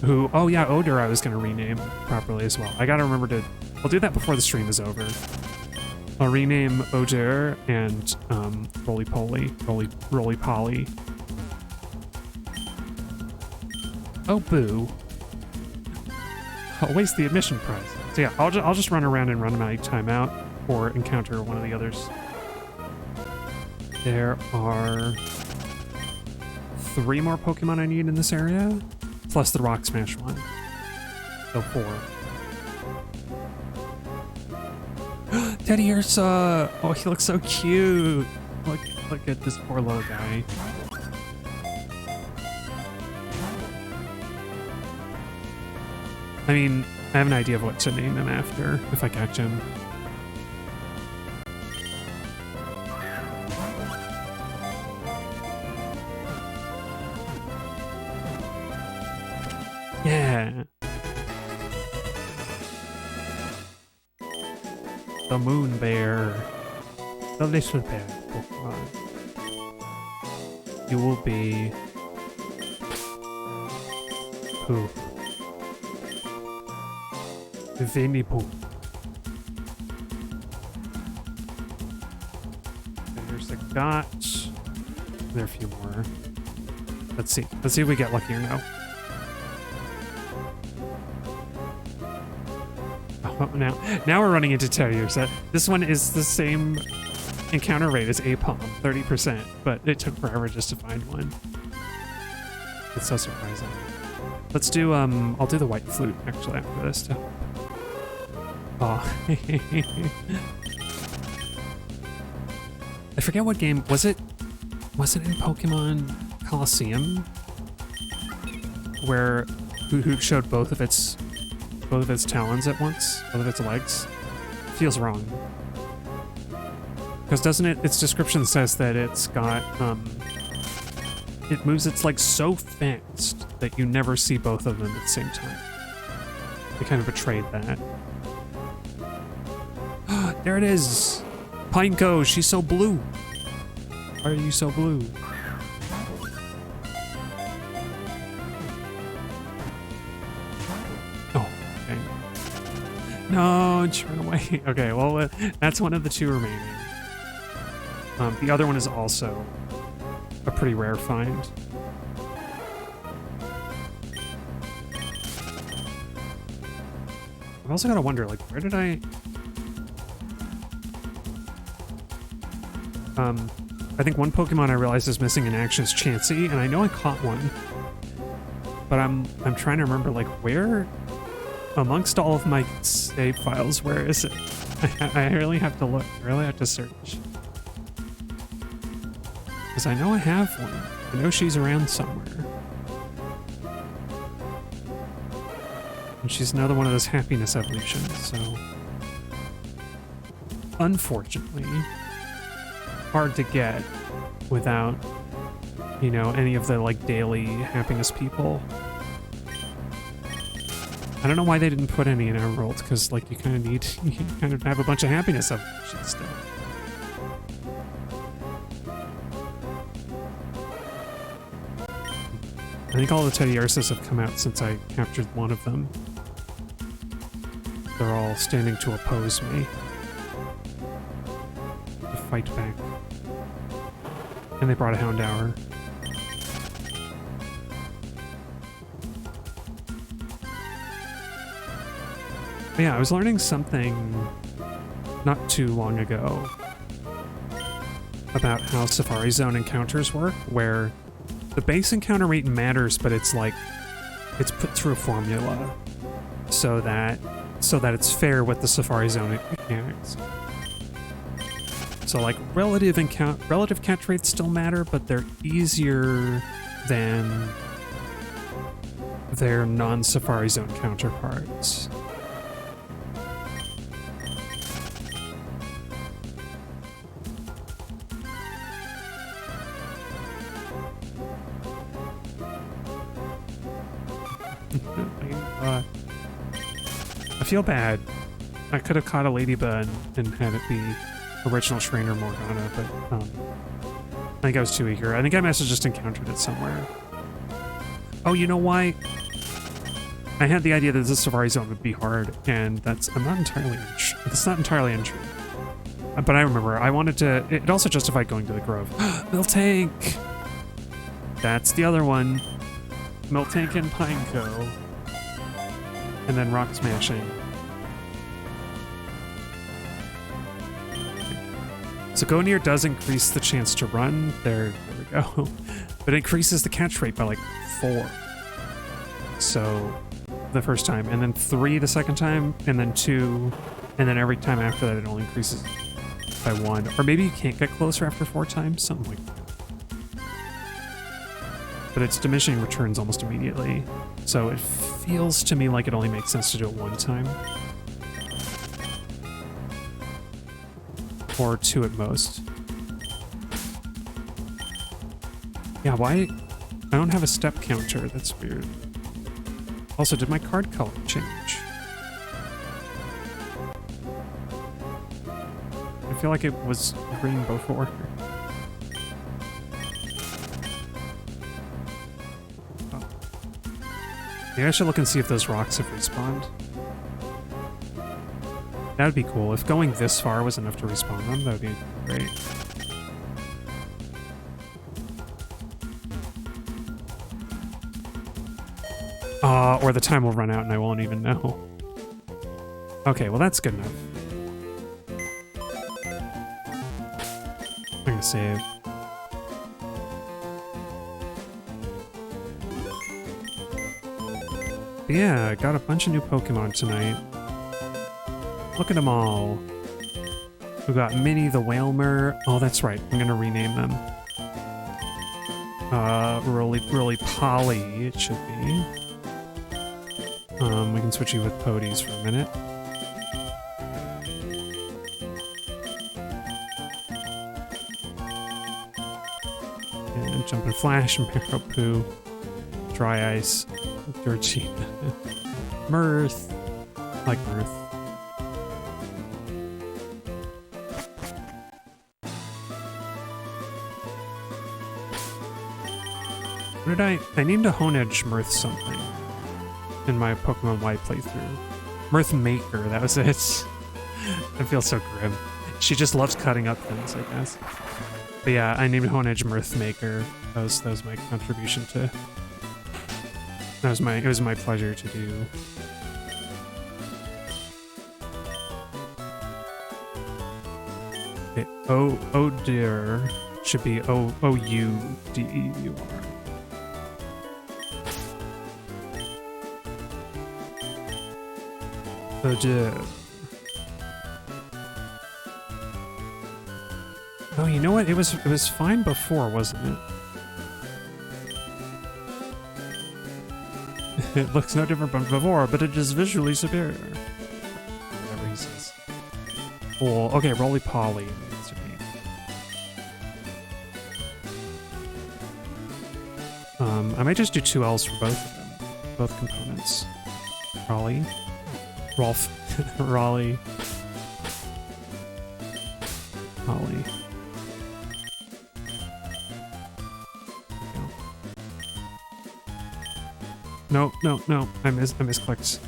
Oh yeah, Odor I was gonna rename properly as well. I gotta remember to, I'll do that before the stream is over. I'll rename Odor and Roly Poly. Oh boo. I'll waste the admission prize. So yeah, I'll just run around and run my timeout or encounter one of the others. There are 3 more Pokemon I need in this area, plus the Rock Smash one. So 4. Teddy Ursa! Oh, he looks so cute! Look at this poor little guy. I mean, I have an idea of what to name him after, if I catch him. Yeah! The Moon Bear. The little bear Pokemon. You will be... Pooh. Vinny Pooh. There's the got. There are a few more. Let's see. Let's see if we get lucky or no. Oh, now we're running into terriers. This one is the same encounter rate as Apom, 30%, but it took forever just to find one. It's so surprising. Let's do, I'll do the white flute actually after this too. Oh. I forget what game, was it in Pokemon Coliseum? Where Hoot showed both of its talons at once, both of its legs? Feels wrong. Because doesn't it, its description says that it's got, it moves its legs so fast that you never see both of them at the same time. They kind of betrayed that. There it is! Pineco, she's so blue! Why are you so blue? Oh, okay. No, turn away. Okay, well, that's one of the 2 remaining. The other one is also a pretty rare find. I've also got to wonder, like, where did I... I think one Pokemon I realized is missing in action is Chansey, and I know I caught one. But I'm trying to remember, like, where... Amongst all of my save files, where is it? I really have to look. I really have to search. Because I know I have one. I know she's around somewhere. And she's another one of those happiness evolutions, so... Unfortunately, hard to get without, you know, any of the, like, daily happiness people. I don't know why they didn't put any in Emerald, because, like, you kind of need... You kind of have a bunch of happiness evolutions still. I think all the Teddy Ursas have come out since I captured one of them. They're all standing to oppose me. To fight back. And they brought a Houndour. But yeah, I was learning something not too long ago about how Safari Zone encounters work, where the base encounter rate matters, but it's like, it's put through a formula so that it's fair with the Safari Zone mechanics. So like relative catch rates still matter, but they're easier than their non-Safari Zone counterparts. I feel bad. I could have caught a Ladybug and had it be original Trainer Morgana, but I think I was too eager. I think I must have just encountered it somewhere. Oh, you know why? I had the idea that the Safari Zone would be hard, and it's not entirely untrue. But I remember, I wanted to... It also justified going to the Grove. Miltank! That's the other one. Miltank and Pineco. And then Rock Smashing. So go near does increase the chance to run. There we go. But it increases the catch rate by like 4. So the first time, and then 3 the second time, and then 2, and then every time after that it only increases by 1. Or maybe you can't get closer after 4 times, something like that. But it's diminishing returns almost immediately. So it feels to me like it only makes sense to do it 1 time. Or 2 at most. Yeah, why? I don't have a step counter, that's weird. Also, did my card color change? I feel like it was green before. Oh. Maybe I should look and see if those rocks have respawned. That would be cool. If going this far was enough to respawn them, that would be great. Or the time will run out and I won't even know. Okay, well that's good enough. I'm gonna save. But yeah, I got a bunch of new Pokemon tonight. Look at them all. We got Minnie the Whalmer. Oh, that's right. I'm gonna rename them. Really Polly, it should be. We can switch you with Podies for a minute. And Jumpin' Flash, Marrow-Poo, Dry Ice, Dirty, Mirth. I like Mirth. What did I named a Honedge Mirth something in my Pokemon Y playthrough. Mirth Maker, that was it. I feel so grim. She just loves cutting up things, I guess. But yeah, I named Honedge Mirth Maker. That was my contribution to. It was my pleasure to do. Okay, oh dear should be O-U-D-E-U-R. Oh dear. Oh, you know what? It was fine before, wasn't it? It looks no different from before, but it is visually superior. Whatever he says. Cool. Okay, Roly Poly. I might just do 2 L's for both of them. Both components. Raleigh. Rolf. Raleigh. Holly. No. I misclicked.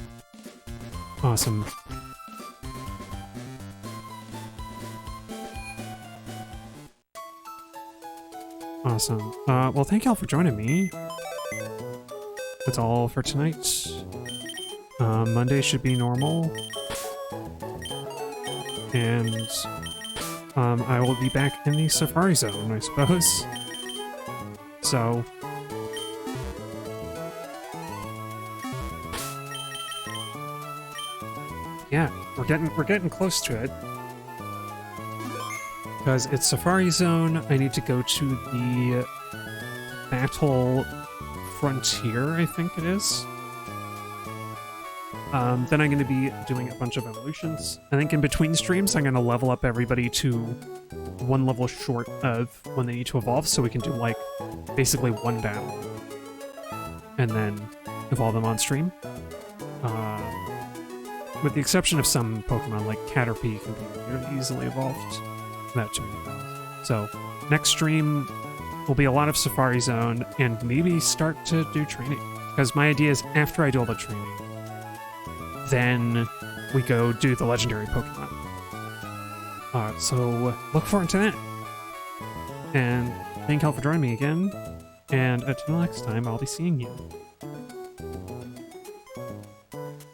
Awesome. Awesome. Well, thank y'all for joining me. That's all for tonight. Monday should be normal. And I will be back in the Safari Zone, I suppose. So yeah, we're getting close to it. Because it's Safari Zone, I need to go to the Battle Frontier, I think it is. Then I'm going to be doing a bunch of evolutions. I think in between streams, I'm going to level up everybody to 1 level short of when they need to evolve, so we can do, like, basically 1 battle. And then evolve them on stream. With the exception of some Pokemon, like Caterpie can be really easily evolved without too many battles. So, next stream will be a lot of Safari Zone, and maybe start to do training. Because my idea is, after I do all the training, then we go do the legendary Pokemon. So look forward to that. And thank y'all for joining me again. And until next time, I'll be seeing you.